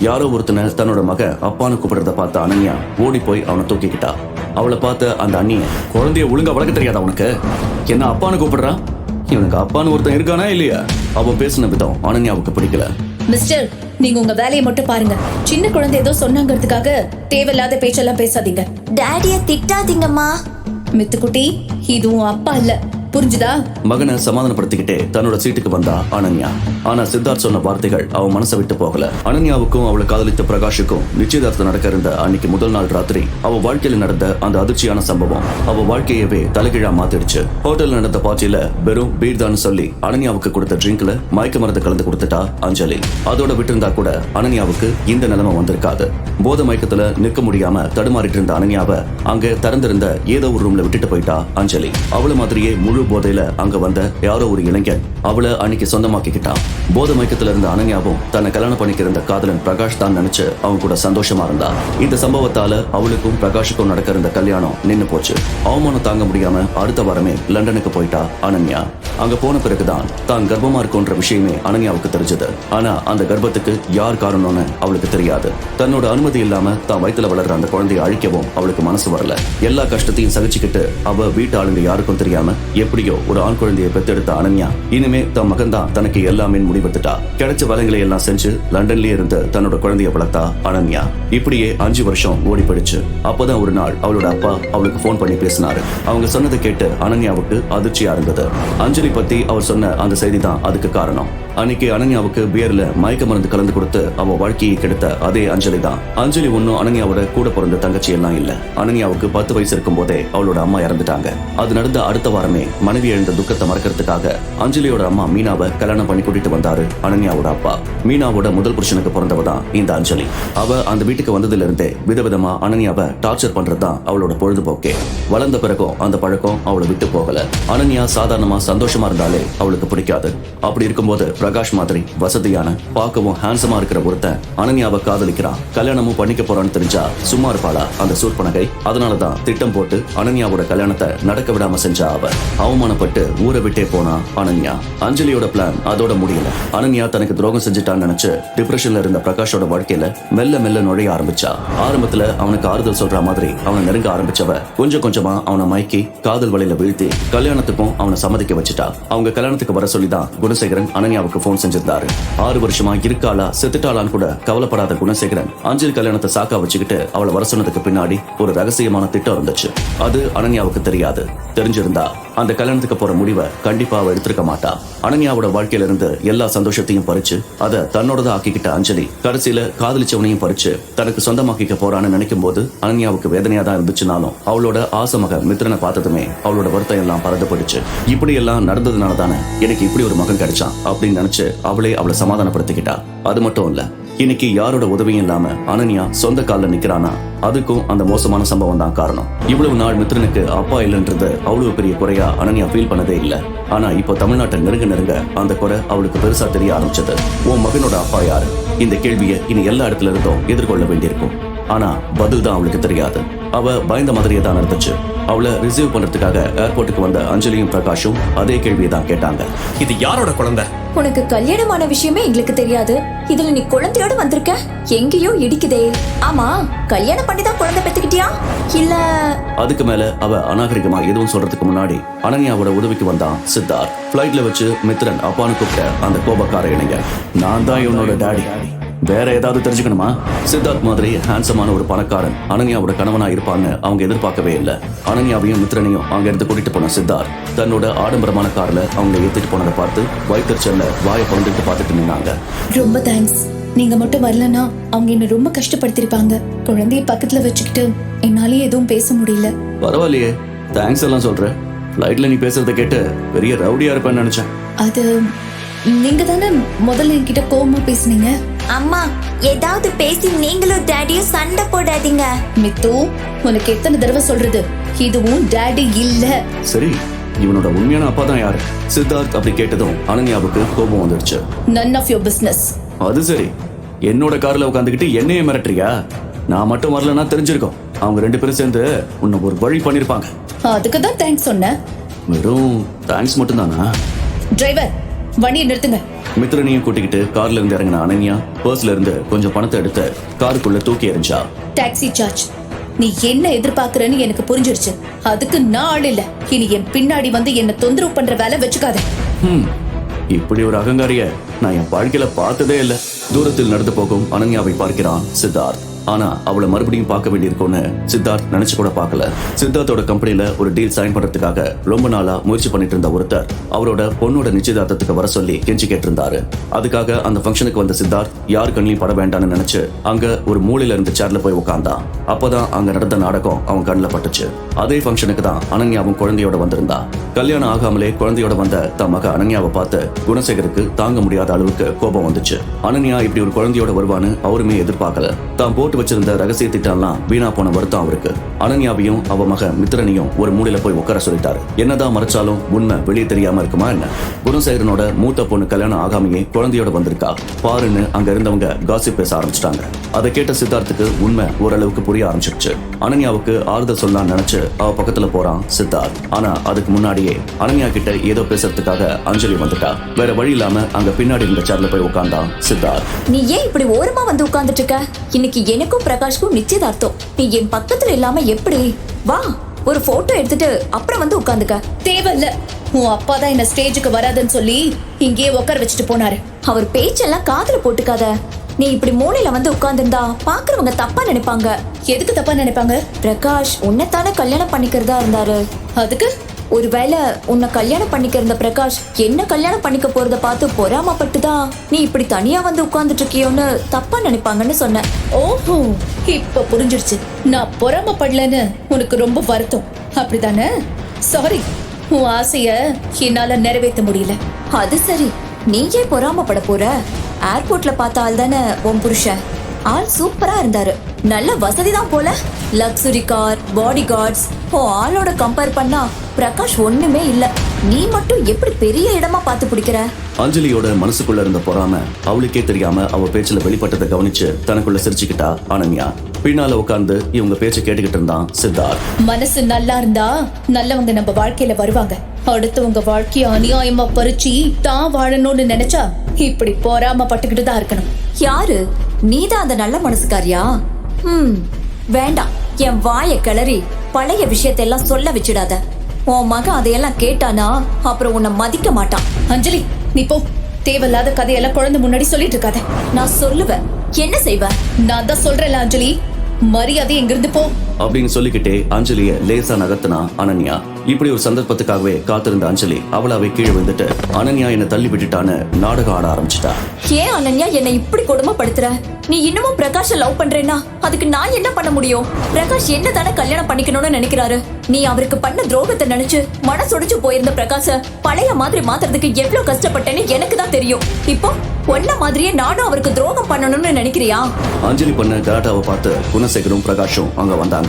யாரோ ஒருத்தனை தன்னோட மக அப்பான்னு கூப்பிடுறத பார்த்த அனன்யா ஓடி போய் அவனை தூக்கிக்கிட்டா. அவளை பார்த்த அந்த அண்ணிய, குழந்தைய ஒழுங்கா வளர்க்க தெரியாதா உனக்கு? என்ன அப்பான்னு கூப்பிடுறான்? இவனுக்கு அப்பான்னு ஒருத்தன் இருக்கானா இல்லையா? அவன் பேசின விதம் அனன்யாவுக்கு பிடிக்கல. மிஸ்டர், நீங்க உங்க வேலையை மட்டும் பாருங்க. சின்ன குழந்தை ஏதோ சொன்னாங்கிறதுக்காக தேவையில்லாத பேச்செல்லாம் பேசாதீங்க. டாடிய திட்டாதீங்கம்மா. மித்துக்குட்டி, இதுவும் அப்பா இல்ல, புரிஞ்சுதா? மகனை சமாதானப்படுத்திக்கிட்டே தன்னோட சீட்டுக்கு வந்தா அனன்யா. ஆனா சித்தார்த் சொன்ன வார்த்தைகள் அவன் மனசை விட்டு போகல. அனன்யாவுக்கும் அவளை காதலித்த பிரகாஷுக்கும் நிச்சயதார்த்தம் நடக்க இருந்த அன்னைக்கு முதல் நாள் ராத்திரி அவ வாழ்க்கையில நடந்த அந்த அதிர்ச்சியான சம்பவம் அவ வாழ்க்கையவே தலைகீழா மாத்திடுச்சு. ஹோட்டல் நடந்த பார்ட்டியில வெறும் பீர்தான்னு சொல்லி அனன்யாவுக்கு கொடுத்த ட்ரிங்க்ல மயக்க மருந்து கலந்து கொடுத்துட்டா அஞ்சலி. அதோட விட்டிருந்தா கூட அனன்யாவுக்கு இந்த நிலைமை வந்திருக்காது. போத மயக்கத்துல நிற்க முடியாம தடுமாறிட்டு இருந்த அனன்யாவை அங்க திறந்திருந்த ஏதோ ஒரு ரூம்ல விட்டுட்டு போயிட்டா அஞ்சலி. அவள மாதிரியே முழு போதையில அங்க வந்த யாரோ ஒரு இளைஞன் அவளை அன்னைக்கு சொந்தமாக்கிக்கிட்டான். போத மயக்கத்துல இருந்த அனன்யாவும் தன்னை கல்யாணம் பண்ணிக்கிருந்த காதலன் பிரகாஷ் தான் நினைச்சு அவங்க கூட சந்தோஷமா இருந்தா. இந்த சம்பவத்தால அவளுக்கும் பிரகாஷுக்கும் நடக்க இருந்த கல்யாணம் நின்னு போச்சு. அவமானம் தாங்க முடியாம அடுத்த வாரமே லண்டனுக்கு போயிட்டா அனன்யா. அங்க போன பிறகுதான் தான் கர்ப்பமா இருக்குன்ற விஷயமே அனன்யாவுக்கு தெரிஞ்சது. ஆனா அந்த கர்ப்பத்துக்கு யார் காரணம்னு அவளுக்கு தெரியாது. தன்னோட அனுமதி இல்லாம தான் வயித்துல வளர்ற அந்த குழந்தையை அழிக்கவும் அவளுக்கு மனசு வரல. எல்லா கஷ்டத்தையும் சகிச்சுக்கிட்டு அவ வீட்டு ஆளுங்க யாருக்கும் தெரியாம எப்படியோ ஒரு ஆண் குழந்தையை பெற்றெடுத்த அனன்யா இனிமே தன் மகன் தான் தனக்கு எல்லாமே முடிவெடுத்துட்டா. கிடைச்ச வேலைகளை எல்லாம் செஞ்சு லண்டன்லயே இருந்து தன்னோட குழந்தைய வளர்த்தா அனன்யா. இப்படியே 5 வருஷம் ஓடி போயிடுச்சு. அப்பதான் ஒரு நாள் அவளோட அப்பா அவளுக்கு போன் பண்ணி பேசினாரு. அவங்க சொன்னதை கேட்டு அனன்யாவுக்கு அதிர்ச்சியா இருந்தது. அஞ்சலி பத்தி அவர் சொன்ன அந்த செய்தி தான் அதுக்கு காரணம். அன்னைக்கு அனன்யாவுக்கு பியர்ல மயக்க மருந்து கலந்து கொடுத்து அவ வாழ்க்கையை கெடுத்த அதே அஞ்சலி தான். அஞ்சலி ஒன்னும் அனன்யாவோட கூட பிறந்த தங்கச்சி எல்லாம் இல்ல. அனன்யாவுக்கு 10 வயசு இருக்கும் போதே அவளோட அம்மா இறந்துட்டாங்க. அது நடந்த அடுத்த வாரமே மனைவி எழுந்த துக்கத்தை மறக்கிறதுக்காக அஞ்சலியோட அம்மா மீனாவை கல்யாணம் பண்ணி கூட்டிட்டு வந்தாரு அனன்யாவோட அப்பா. மீனாவோட முதல் புருஷனுக்கு பிறந்தவ தான் இந்த அஞ்சலி. அவ அந்த வீட்டுக்கு வந்ததுல இருந்தே விதவிதமா அனன்யாவை டார்ச்சர் பண்றதுதான் அவளோட பொழுதுபோக்கே. வளர்ந்த பிறகும் அந்த பழக்கம் அவளை விட்டு போகல. அனன்யா சாதாரணமா சந்தோஷமா இருந்தாலே அவளுக்கு பிடிக்காது. அப்படி இருக்கும்போது பிரகாஷ் மாதிரி வசதியான பார்க்கவும் ஹேண்ட்ஸமா இருக்கிற ஒருத்தன் அனன்யாவை காதலிக்கிறான். கல்யாணமும் பண்ணிக்க போறான்னு தெரிஞ்சா சும்மா இருப்பாளா அந்த சூர்பனகை? அதனாலதான் திட்டம் போட்டு அனன்யாவோட கல்யாணத்தை நடக்க விடாம செஞ்சா அவ. அவமானப்பட்டு ஊரை விட்டே போனா அனன்யா. அஞ்சலியோட பிளான் அதோட முடியல. அனன்யா தனக்கு துரோகம் செஞ்சுட்டான்னு நினைச்சு டிப்ரெஷன்ல இருந்த பிரகாஷோட வாழ்க்கையில மெல்ல மெல்ல நுழைய ஆரம்பிச்சா. ஆரம்பத்துல அவனுக்கு ஆறுதல் சொல்ற மாதிரி அவனை நெருங்க ஆரம்பிச்சவ கொஞ்சம் கொஞ்சமா அவனை மயக்கி காதல் வலையில வீழ்த்தி கல்யாணத்துக்கும் அவனை சம்மதிக்க வச்சுட்டா. அவங்க கல்யாணத்துக்கு வர சொல்லிதான் குணசேகரன் அனன்யாவுக்கு போன் செஞ்சிருந்தாரு. 6 வருஷமா இருக்காளா செத்துட்டாளான்னு கூட கவலைப்படாத குணசேகரன் அஞ்சலி கல்யாணத்தை சாக்கா வச்சுக்கிட்டு அவளை வர சொன்னதுக்கு பின்னாடி ஒரு ரகசியமான திட்டம் இருந்துச்சு. அது அனன்யாவுக்கு தெரியாது. தெரிஞ்சிருந்தா அந்த கல்யாணத்துக்கு போற முடிவை கண்டிப்பா அவ எடுத்திருக்க மாட்டா. அனன்யாவோட வாழ்க்கையில இருந்து எல்லா சந்தோஷத்தையும் பறிச்சு அதை தன்னோடதான் ஆக்கிக்கிட்ட அஞ்சலி கடைசியில காதலிச்சவனையும் பறிச்சு தனக்கு சொந்தமாக்கிக்க போறான்னு நினைக்கும் போது அனன்யாவுக்கு வேதனையா தான் இருந்துச்சுனாலும் அவளோட ஆசை மகன் மித்ரனை பார்த்ததுமே அவளோட வருத்தம் எல்லாம் பறந்துபடுச்சு. இப்படி எல்லாம் நடந்ததுனால தானே எனக்கு இப்படி ஒரு மகன் கிடைச்சான் அப்படின்னு நினைச்சு அவளை சமாதானப்படுத்திக்கிட்டா. அது மட்டும் இல்ல, இன்னைக்கு யாரோட உதவியும் இல்லாம அனன்யா சொந்த காலில் நிக்கிறானா அதுக்கும் அந்த மோசமான சம்பவம் தான் காரணம். இவ்வளவு நாள் மித்ரனுக்கு அப்பா இல்லைன்றது அவ்வளவு பெரிய குறையா அனன்யா ஃபீல் பண்ணதே இல்ல. ஆனா இப்போ தமிழ்நாட்டை நெருங்க அந்த குறை அவளுக்கு பெருசா தெரிய ஆரம்பிச்சது. உன் மகனோட அப்பா யாரு? இந்த கேள்வியை இனி எல்லா இடத்துல இருந்தும் எதிர்கொள்ள வேண்டியிருக்கும். ஆனா பதில் தான் அவளுக்கு தெரியாது. அவ பயந்த மாதிரியே தான் இருந்துச்சு. அவளை ரிசீவ் பண்றதுக்காக ஏர்போர்ட்டுக்கு வந்த அஞ்சலியும் பிரகாஷும் அதே கேள்வியை தான் கேட்டாங்க. இது யாரோட குழந்தை? உனக்கு கல்யாணமான விஷயமே எங்களுக்கு தெரியாது. இதுல நீ குழந்தையோட வந்திருக்க? எங்கேயோ இடிக்குதே. ஆமா, கல்யாணம் பண்ணி தான் குழந்தை பெத்துக்கிட்டியா இல்ல? அதுக்கு மேல அவ அநாகரிகமா எதுவும் சொல்றதுக்கு முன்னாடி அனன்யாவோட உதவிக்கு வந்தான் சித்தார்த். பிளைட்ல வச்சு மித்ரன் அப்பான்னு கூப்பிட்ட அந்த கோபக்கார இளைஞர், நான் தான் இவனோட டாடி. வேற ஏதாவது தெரிஞ்சுக்கணுமா? சித்தார்த் மாதிரி ஹேண்ட்ஸமான ஒரு பணக்காரன் அனன்யாவோட கணவனா இருப்பான்னு அவங்க எதிர்பார்க்கவே இல்லை. அனன்யாவையும் மித்ரனையும் அங்க இருந்து கூட்டிட்டு போன சித்தார்த் தன்னோட ஆடம்பரமான கார்ல அவங்க ஏத்திட்டு போனதை பார்த்து வயிற்றுச்சல்ல வாயை பந்துட்டு பார்த்துட்டு நின்னாங்க. ரொம்ப தேங்க்ஸ். நீங்க மட்டும் வரலன்னா அவங்க என்ன ரொம்ப கஷ்டப்படுத்திருப்பாங்க. குழந்தைய பக்கத்துல வச்சுக்கிட்டு என்னாலேயே எதுவும் பேச முடியல. பரவாயில்லையே, தேங்க்ஸ் எல்லாம் சொல்ற. ஃபிளைட்ல நீ பேசுறத கேட்டு பெரிய ரவுடியா இருப்பேன்னு நினைச்சேன். அது நீங்க தானே முதல்ல என்கிட்ட கோவமா பேசுனீங்க. அம்மா, ஏதாவது பேசி நீங்களும் டாடியும் சண்டை போடாதீங்க. மித்து, உனக்கு எத்தனை தடவை சொல்றது? இதுவும் டாடி இல்ல. சரி, இவனோட உண்மையான அப்பா தான் யாரு? சித்தார்த் அப்படி கேட்டதும் அனன்யாவுக்கு கோபம் வந்துடுச்சு. None of your business. அது சரி, என்னோட கார்ல உட்காந்துக்கிட்டு என்னையே மிரட்டுறியா? நான் மட்டும் வரலன்னா தெரிஞ்சிருக்கோம். அவங்க 2 பேரும் சேர்ந்து உன்னை ஒரு வழி பண்ணிருப்பாங்க. அதுக்கு தான் தேங்க்ஸ் சொன்னேன். வெறும் தேங்க்ஸ் மட்டும் தானா? டிரைவர், வண்டியை நிறுத்துங்க. மித்ரனையும் கூட்டிக்கிட்டு கார்ல இருந்து இறங்கின அனன்யா பர்ஸ்ல இருந்து கொஞ்சம் பணத்தை எடுத்து காருக்குள்ள தூக்கி எறிஞ்சா. Taxi charge. நீ என்ன எதிர்பார்க்கறன்னு எனக்கு புரிஞ்சிருச்சு. அதுக்கு நான் ஆள் இல்ல. இனி என் பின்னாடி வந்து என்ன தொந்தரவு பண்ற வேலை வச்சுக்காத. இப்படி ஒரு அகங்காரிய நான் என் வாழ்க்கையில பார்த்ததே இல்ல. தூரத்தில் நடந்து போகும் அனன்யாவை பார்க்கிறான் சித்தார்த். ஆனா அவளை மறுபடியும் பார்க்க வேண்டியிருக்கும்னு சித்தார்த் நினைச்சு கூட பார்க்கல. சித்தார்த்தோட கம்பெனில ஒரு டீல் சைன் பண்றதுக்காக ரொம்ப நாளா முயற்சி பண்ணிட்டு இருந்த ஒருத்தர் அவரோட பொண்ணோட நிச்சயதார்த்தத்துக்கு வர சொல்லி கெஞ்சி கேட்டிருந்தாரு. அதுக்காக அந்த ஃபங்க்ஷனுக்கு வந்த சித்தார்த் யாரு கண்ணிலையும் பட வேண்டாம்னு நினைச்சு அங்க ஒரு மூலையில இருந்த சேர்ல போய் உட்கார்ந்தான். அப்பதான் அங்க நடந்த நாடகம் அவன் கண்ணில் பட்டுச்சு. அதே ஃபங்க்ஷனுக்கு தான் அனன்யாவும் குழந்தையோட வந்திருந்தா. கல்யாணம் ஆகாமலே குழந்தையோட வந்த தன் மக அனன்யாவை பார்த்து குணசேகருக்கு தாங்க முடியாத அளவுக்கு கோபம் வந்துச்சு. அனன்யா இப்படி ஒரு குழந்தையோட வருவான்னு அவருமே எதிர்பார்க்கல. தான் போட்டு வச்சிருந்த ரகசிய திட்டம்லாம் வீணா போன வருத்தம் அவருக்கு. அனன்யாவையும் அவ மக மித்ரனையும் ஒரு மூலையில போய் உட்கார சொல்லிட்டாரு. என்னதான் மறைச்சாலும் உண்மை வெளியே தெரியாம இருக்குமா என்ன? குணசேகரனோட மூத்த பொண்ணு கல்யாணம் ஆகாமையே குழந்தையோட வந்திருக்கா பாருன்னு அங்க இருந்தவங்க காசிப் பேச ஆரம்பிச்சிட்டாங்க. அதை கேட்ட சித்தார்த்துக்கு உண்மை ஓரளவுக்கு புரிய ஆரம்பிச்சிருச்சு. அனன்யாவுக்கு ஆறுதல் சொல்லலாம்னு நினைச்சு அவ பக்கத்துல போறான் சித்தார்த். ஆனா அதுக்கு முன்னாடியே அனன்யா கிட்ட ஏதோ பேசுறதுக்காக அஞ்சலி வந்துட்டா. வேற வழி இல்லாம அங்க பின்னாடி இருந்த சேர்ல போய் உட்கார்ந்தான் சித்தார்த். நீ ஏன் இப்படி ஓரமா வந்து உட்கார்ந்துட்டு இருக்க? இன்னைக்கு எனக்கும் பிரகாஷ்க்கும் நிச்சயதார்த்தம். நீ என் பக்கத்துல இல்லாம எப்படி? வா, ஒரு போட்டோ எடுத்துட்டு அப்புறம் வந்து உட்கார்ந்துக்க. தேவையில்ல. உன் அப்பா தான் என்ன ஸ்டேஜுக்கு வராதுன்னு சொல்லி இங்கேயே உட்கார வச்சுட்டு போனாரு. அவர் பேச்செல்லாம் காதுல போட்டுக்காத. நீ இப்படி மூலையில வந்து உட்கார்ந்திருந்தா பாக்குறவங்க தப்பா நினைப்பாங்க. எதுக்கு தப்பா நினைப்பாங்க? பிரகாஷ் உன்னைத்தானே கல்யாணம் பண்ணிக்கிறதா இருந்தாரு. அதுக்கு ஒருவேளை உன்னை கல்யாணம் பண்ணிக்க இருந்த பிரகாஷ் என்ன கல்யாணம் பண்ணிக்க போறத பார்த்து பொறாமப்பட்டுதான் நீ இப்படி தனியா வந்து உட்கார்ந்துட்டு இருக்கியோன்னு தப்பா நினைப்பாங்கன்னு சொன்ன. ஓஹோ, இப்ப புரிஞ்சிருச்சு. நான் பொறாமப்படலன்னு உனக்கு ரொம்ப வருத்தம், அப்படிதானே? சாரி, உன் ஆசைய என்னால நிறைவேற்ற முடியல. அது சரி, நீ ஏன் பொறாமப்பட போற? ஏர்போர்ட்ல பார்த்த ஆள் தானே உன் புருஷன். ஆள் சூப்பரா இருந்தாரு. நல்ல வசதி தான் போல. Luxury car, body guards. ஆளோட கம்பேர் பண்ணா பிரகாஷ் ஒண்ணுமே இல்ல. நீ மட்டும் எப்படி பெரிய இடமா பார்த்து பிடிக்கிற? அஞ்சலியோட மனசுக்குள்ள இருந்த பொறாம அவளுக்கே தெரியாம அவ பேச்சுல வெளிப்பட்டதை கவனிச்சு தனக்குள்ள சிரிச்சுக்கிட்டா அனன்யா. பின்னால உட்கார்ந்து இவங்க பேச்ச கேட்டுக்கிட்டு இருந்தான் சித்தார்த். மனசு நல்லா இருந்தா நல்லவங்க நம்ம வாழ்க்கையில வருவாங்க. அடுத்தவங்க வாழ்க்கைய அநியாயமா பறிச்சு தான் வாழணும்னு நினைச்சா இப்படி பொறாம பட்டுக்கிட்டு தான் இருக்கணும். யாரு? நீதான் அந்த நல்ல மனசுக்காரியா? வேண்டாம். என் வாயை கிளறி பழைய விஷயத்தெல்லாம் சொல்ல வச்சிடாத. உன் மகன் அதையெல்லாம் கேட்டானா அப்புறம் உன்னை மதிக்க மாட்டான். அஞ்சலி, நீ போ. தேவையில்லாத கதையெல்லாம் குழந்தை முன்னாடி சொல்லிட்டு இருக்காத. நான் சொல்லுவேன், என்ன செய்வ? நான் தான் சொல்றேன்ல அஞ்சலி, மரியாதை எங்கிருந்து போ அப்படின்னு சொல்லிக்கிட்டே அஞ்சலிய லேசா நகர்த்தினா அனன்யா. இப்படி ஒரு சந்தர்ப்பத்துக்காகவே காத்திருந்த அஞ்சலி அவளாவே கீழே விழுந்துட்டு அனன்யா என்ன தள்ளி விட்டுட்டான்னு நாடகம் ஆட ஆரம்பிச்சிட்டா. ஏன் அனன்யா என்னை இப்படி கொடுமைப்படுத்துற? நீ இன்னமும் பிரகாஷ லவ் பண்றேன்னா அதுக்கு நான் என்ன பண்ண முடியும்? பிரகாஷ் என்ன தானே கல்யாணம் பண்ணிக்கணும்னு நினைக்கிறாரு. நீ அவருக்கு பண்ண துரோகத்தை நினைச்சு மனசொடிச்சு போயிருந்த பிரகாஷ பழைய மாதிரி மாத்துறதுக்கு எவ்வளவு கஷ்டப்பட்டேன்னு எனக்கு தான் தெரியும். இப்போ ஒன்ன மாதிரியே நானும் அவருக்கு துரோகம் பண்ணணும்னு நினைக்கிறியா? அஞ்சலி பண்ண கலாட்டாவை பார்த்து குணசேகரும் பிரகாஷும் அங்க வந்தாங்க.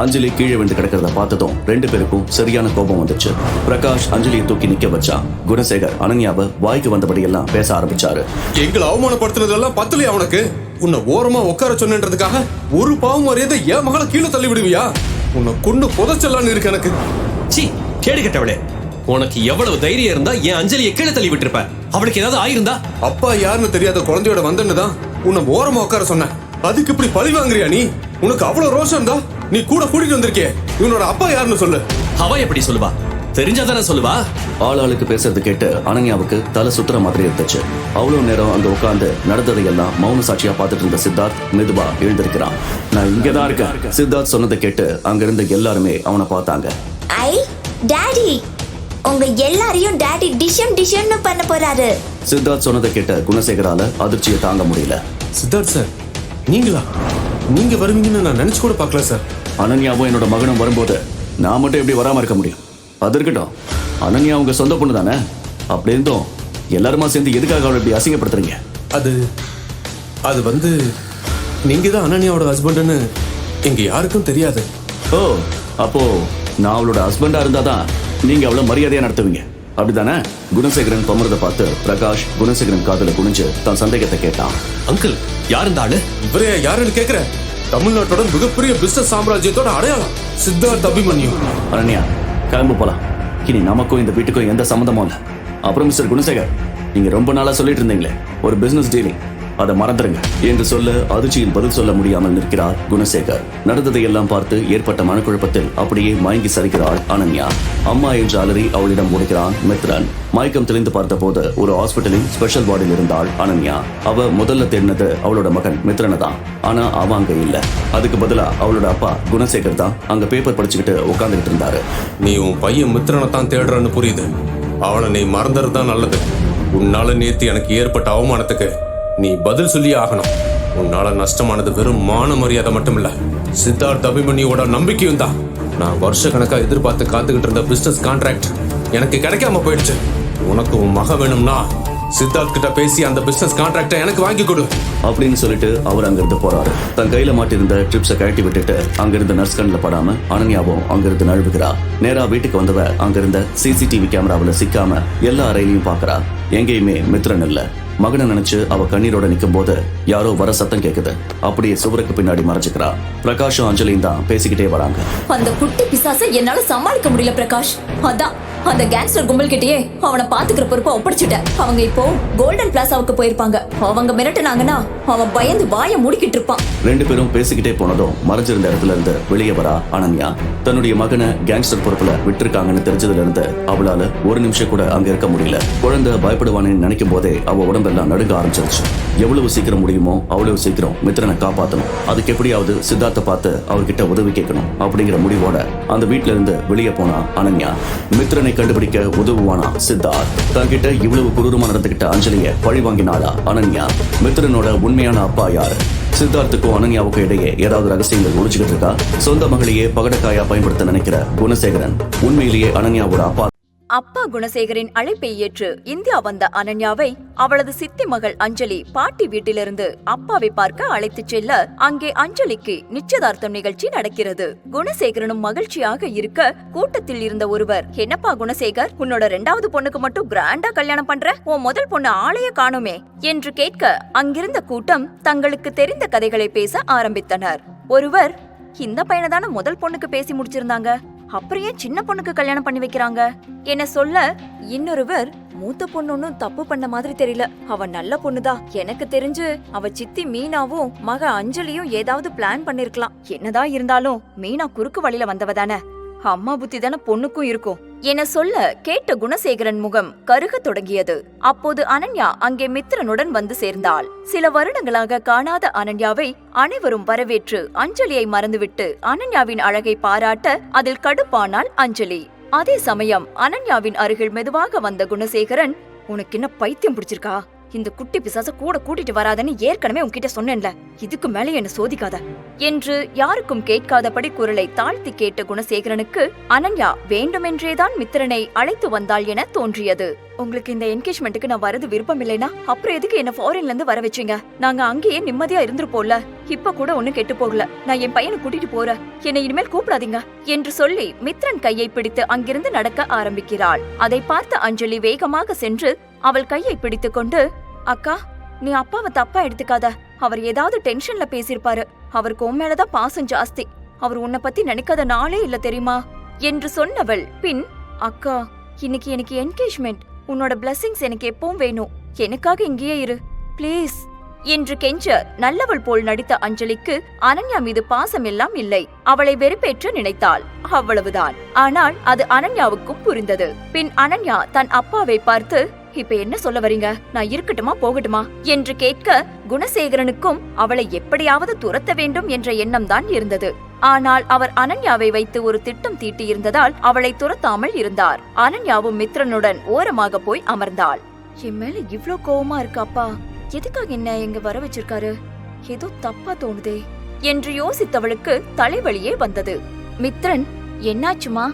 அஞ்சலி கீழே விழுந்து கிடக்கிறத பார்த்ததும் ரெண்டு பேருக்கும் சரியான கோபம் வந்துச்சு. பிரகாஷ் அஞ்சலியை தூக்கி நிக்க வச்சான். குணசேகர் அனன்யாவை வாய்க்கு வந்தபடி எல்லாம் பேச ஆரம்பிச்சாரு. எங்களை அவமானப்படுத்துனதெல்லாம் பத்தலையா அவனுக்கு? உன்னை ஓரமா உட்கார சொன்னன்றதுக்காக ஒரு பாவம் மரியாதை என் மகளை கீழே தள்ளி விடுவியா? உன்னை கொண்டு புதைச்சலான்னு இருக்கு எனக்கு. சி, கேடு கட்டவளே, உனக்கு எவ்வளவு தைரியம் இருந்தா என் அஞ்சலியை கீழே தள்ளி விட்டுருப்ப? அவளுக்கு ஏதாவது ஆயிருந்தா? அப்பா யாருன்னு தெரியாத குழந்தையோட வந்தன்னு தான் உன்னை ஓரமா உட்கார சொன்னேன். அதுக்கு இப்படி பழி வாங்குறியா நீ? உனக்கு அவ்வளவு ரோஷம் தான் நீ கூட கூட்டிட்டு வந்திருக்கே. இவனோட அப்பா யாருன்னு சொல்லு. அவ எப்படி சொல்லுவா? தெரிஞ்சாதானே சொல்லுவா? ஆளாளுக்கு பேசுறது கேட்டு அனன்யாவுக்கு தலை சுத்துற மாதிரி இருந்துச்சு. அவ்வளவு நேரம் அங்க உட்கார்ந்து நடந்ததையெல்லாம் மௌன சாட்சியா பார்த்துட்டு இருந்த சித்தார்த் மெதுவா எழுந்திருக்கிறான். நான் இங்கதான் இருக்கேன். சித்தார்த் சொன்னதை கேட்டு அங்க இருந்த எல்லாருமே அவனை பார்த்தாங்க. ஐ டாடி, உங்க எல்லாரையும் டாடி டிஷன்னு பண்ண போறாரு. சித்தார்த் சொன்னதை கேட்ட குணசேகரால அதிர்ச்சியை தாங்க முடியல. சித்தார்த் சார், நீங்களா? நீங்க வருவீங்கன்னு நான் நினைச்சு கூட பார்க்கல சார். அனன்யாவும் என்னோட மகனும் வரும்போது நான் மட்டும் எப்படி வராம இருக்க முடியும்? அது இருக்கட்டும், அனன்யா உங்க சொந்த பொண்ணு தானே? அப்படி இருந்தும் எல்லாருமா சேர்ந்து எதுக்காக அவளை இப்படி அசிங்கப்படுத்துறீங்க? அது வந்து நீங்க தான் அனன்யாவோட ஹஸ்பண்ட்னு எங்க யாருக்கும் தெரியாது. ஓ, அப்போ நான் அவளோட ஹஸ்பண்டா இருந்தாதான் நீங்க அவளை மரியாதையா நடத்துவீங்க, அப்படிதானே? குணசேகரன் பமரதை பார்த்து பிரகாஷ் குணசேகரன் காதுல குனிஞ்சு தன் சந்தேகத்தை கேட்டான். அங்கிள், யார் இந்த ஆளு? இவரே யாருன்னு கேக்குற? தமிழ்நாட்டோட மிகப்பெரிய பிசினஸ் சாம்ராஜ்யத்தோட அடையாளம் சித்தார்த் அபிமன்யு. அனன்யா, கிளம்பு போலாம். இனி நமக்கும் இந்த வீட்டுக்கும் எந்த சம்மந்தமும் இல்லை. அப்புறம் மிஸ்டர் குணசேகர், நீங்க ரொம்ப நாளா சொல்லிட்டு இருந்தீங்களே ஒரு பிசினஸ் டீலிங், அதை மறந்துருங்க என்று சொல்ல அதிர்ச்சியில் பதில் சொல்ல முடியாமல் நிற்கிறார் குணசேகர். நடந்ததை எல்லாம் பார்த்து ஏற்பட்ட மனக்குழப்பத்தில் அப்படியே மயங்கி சரிக்கிறாள் அனன்யா. அம்மா என்று அலறி அவளிடம் ஓடுகிறான் மித்ரன். மயக்கம் தெளிந்து பார்த்தபோது ஒரு ஹாஸ்பிட்டலில் ஸ்பெஷல் வார்டில் இருந்தாள் அனன்யா. அவ முதல்ல தேடினது அவளோட மகன் மித்ரனை தான். ஆனா அவ அங்க இல்ல. அதுக்கு பதிலா அவளோட அப்பா குணசேகர் தான் அங்க பேப்பர் படிச்சுக்கிட்டு உட்கார்ந்துகிட்டு இருந்தாரு. நீ உன் பையன் மித்ரனை தான் தேடுறன்னு புரியுது. அவளை நீ மறந்துறது தான் நல்லது. உன்னால நேத்து எனக்கு ஏற்பட்ட அவமானத்துக்கு நீ பதில் சொல்லியே ஆகணும். உன்னால நஷ்டமானது வெறும் மான மரியாதை மட்டும் இல்ல, சித்தார்த் அபிமன்யோட நம்பிக்கையும் தான். நான் வருஷ கணக்கா எதிர்பார்த்து காத்துக்கிட்டு இருந்த பிசினஸ் கான்ட்ராக்ட் எனக்கு கிடைக்காம போயிடுச்சு. உனக்கு உன் மக வேணும்னா சித்தார்த் கிட்ட பேசி அந்த பிசினஸ் கான்ட்ராக்டை எனக்கு வாங்கி கொடு அப்படின்னு சொல்லிட்டு அவர் அங்கிருந்து போறாரு. தன் கையில மாட்டிருந்த ட்ரிப்ஸை கழட்டி விட்டுட்டு அங்கிருந்து நர்ஸ் கண்ணுல படாம அனன்யாவும் அங்கிருந்து நழுவுகிறா. நேரா வீட்டுக்கு வந்தவ அங்கிருந்த சிசிடிவி கேமராவில் சிக்காம எல்லா அறையிலையும் பாக்குறா. எங்கேயுமே மித்ரன் இல்ல. மகனை நினைச்சு அவ கண்ணீரோட நிக்கும் போது யாரோ வர சத்தம் கேக்குது. அப்படியே சுவருக்கு பின்னாடி மறைச்சுக்கிறா. பிரகாஷும் அஞ்சலியும் தான் பேசிக்கிட்டே வராங்க. அந்த குட்டி பிசாசை என்னால சமாளிக்க முடியல பிரகாஷ். அதான் அந்த கேங்ஸ்டர் கும்பல் கிட்டயே அவனை பாத்துக்கிற பொறுப்பை ஒப்படைச்சிட்டேன். அவங்க இப்போ கோல்டன் பிளாசாவுக்கு போயிருப்பாங்க. அவங்க மிரட்டினாங்கன்னா அவன் பயந்து வாயை மூடிக்கிட்டு இருப்பான். ரெண்டு பேரும் பேசிக்கிட்டே போனதும் மறைஞ்சிருந்த இடத்துல இருந்து வெளியே வரா அனன்யா. தன்னுடைய மகனை கேங்ஸ்டர் பொறுப்புல விட்டுருக்காங்கன்னு தெரிஞ்சதுல இருந்து அவளால ஒரு நிமிஷம் கூட அங்க இருக்க முடியல. குழந்தை பயப்படுவானு நினைக்கும் போதே அவ உடம்பெல்லாம் நடுங்க ஆரம்பிச்சிருச்சு. எவ்வளவு சீக்கிரம் முடியுமோ அவ்வளவு சீக்கிரம் மித்ரனை காப்பாத்தணும். அதுக்கு எப்படியாவது சித்தார்த்தை பார்த்து அவர்கிட்ட உதவி கேட்கணும் அப்படிங்கிற முடிவோட அந்த வீட்டுல இருந்து வெளியே போனா அனன்யா. மித்ரனை கண்டுபிடிக்க உதவுவானா சித்தார்த்? தன்கிட்ட இவ்வளவு கொடூரமா நடந்துகிட்ட அஞ்சலிய பழி வாங்கினாளா அனன்யா? மித்ரனோட உண்மையான அப்பா யாரு? சித்தார்த்துக்கும் அனன்யாவுக்கும் இடையே ஏதாவது ரகசியங்கள் ஒழிச்சுக்கிட்டு இருக்கா? சொந்த மகளையே பகடக்காயா பயன்படுத்த நினைக்கிற குணசேகரன் உண்மையிலேயே அனன்யாவோட அப்பா? அப்பா குணசேகரின் அழைப்பை ஏற்று இந்தியா வந்த அனன்யாவை அவளது சித்தி மகள் அஞ்சலி பாட்டி வீட்டிலிருந்து அப்பாவை பார்க்க அழைத்துச் செல்ல அங்கே அஞ்சலிக்கு நிச்சயதார்த்தம் நிகழ்ச்சி நடக்கிறது. குணசேகரனும் மகிழ்ச்சியாக இருக்க கூட்டத்தில் இருந்த ஒருவர், என்னப்பா குணசேகர், உன்னோட 2வது பொண்ணுக்கு மட்டும் கிராண்டா கல்யாணம் பண்ற, உன் முதல் பொண்ணு ஆளைய காணுமே என்று கேட்க அங்கிருந்த கூட்டம் தங்களுக்கு தெரிந்த கதைகளை பேச ஆரம்பித்தனர். ஒருவர், இந்த பையனை தானே முதல் பொண்ணுக்கு பேசி முடிச்சிருந்தாங்க, அப்புறம் ஏன் சின்ன பொண்ணுக்கு கல்யாணம் பண்ணி வைக்கிறாங்க என சொல்ல, இன்னொருவர், மூத்த பொண்ணு ஒன்னும் தப்பு பண்ண மாதிரி தெரியல, அவ நல்ல பொண்ணுதான், எனக்கு தெரிஞ்சு அவ சித்தி மீனாவும் மக அஞ்சலியும் ஏதாவது பிளான் பண்ணிருக்கலாம், என்னதான் இருந்தாலும் மீனா குறுக்கு வழியில வந்தவ தானே, அம்மா புத்தி தானே பொண்ணுக்கும் இருக்கும் என சொல்ல கேட்ட குணசேகரன் முகம் கருக தொடங்கியது. அப்போது அனன்யா அங்கே மித்ரனுடன் வந்து சேர்ந்தாள். சில வருடங்களாக காணாத அனன்யாவை அனைவரும் வரவேற்று அஞ்சலியை மறந்துவிட்டு அனன்யாவின் அழகை பாராட்ட அதில் கடுப்பானாள் அஞ்சலி. அதே சமயம் அனன்யாவின் அருகில் மெதுவாக வந்த குணசேகரன், உனக்கு என்ன பைத்தியம் பிடிச்சிருக்கா, இந்த குட்டி பிசாச கூட கூட்டிட்டு வராதன்னு ஏற்கனவே உன்கிட்ட சொன்னேன்ல, இதுக்கு மேலே என்ன சோதிக்காத என்று யாருக்கும் கேட்காதபடி குரலை தாழ்த்தி கேட்ட குணசேகரனுக்கு அனன்யா வேண்டுமென்றேதான் மித்ரனை அழைத்து வந்தாள் என தோன்றியது. உங்களுக்கு இந்த என்கேஜ்மெண்ட்டுக்கு நான் வரது விருப்பம் இல்லைனா அப்புறம் எதுக்கு என்ன ஃபாரின்ல இருந்து வர வச்சீங்க, நாங்க அங்கேயே நிம்மதியா இருந்துருப்போம்ல, இப்ப கூட ஒண்ணு கெட்டு போகல, நான் என் பையனை கூட்டிட்டு போறேன், என்னை இனிமேல் கூப்பிடாதீங்க என்று சொல்லி மித்ரன் கையை பிடித்து அங்கிருந்து நடக்க ஆரம்பிக்கிறாள். அதை பார்த்த அஞ்சலி வேகமாக சென்று அவள் கையை பிடித்துக் கொண்டு, அக்கா, நீ அப்பாவை தப்பா எடுத்துக்காத, அவர் ஏதாவது டென்ஷன்ல பேசியிருப்பாரு, அவருக்கு உன் மேலதான் பாசம் ஜாஸ்தி, அவர் உன்னை பத்தி நினைக்காத நாளே இல்ல தெரியுமா என்று சொன்னவள் பின், அக்கா, இன்னைக்கு எனக்கு என்கேஜ்மெண்ட், உன்னோட பிளஸிங்ஸ் எனக்கு எப்பவும் வேணும், எனக்காக இங்கேயே இரு பிளீஸ் என்று கெஞ்ச நல்லவள் போல் நடித்த அஞ்சலிக்கு அனன்யா மீது பாசம் எல்லாம் இல்லை, அவளை வெறுப்பேற்ற நினைத்தாள், அவ்வளவுதான். ஆனால் அது அனன்யாவுக்கும் புரிந்தது. பின் அனன்யா தன் அப்பாவை பார்த்து, இப்ப என்ன சொல்ல வரீங்க, நான் இருக்கட்டுமா போகட்டுமா என்று கேட்க குணசேகரனுக்கும் அவளை எப்படியாவது துரத்த வேண்டும் என்ற எண்ணம் தான் இருந்தது. ஆனால் அவர் அனன்யாவை வைத்து ஒரு திட்டம் தீட்டி இருந்ததால் அவளை துரத்தாமல் இருந்தார். அனன்யாவும் மித்ரனுடன் ஓரமாக போய் அமர்ந்தாள். என் மேல இவ்ளோ கோவமா இருக்கு அப்பா, எதுக்காக என்ன எங்க வர வச்சிருக்காரு, ஏதோ தப்பா தோணுதே என்று யோசித்தவளுக்கு தலைவலியே வந்தது. மித்ரன், என்னாச்சுமா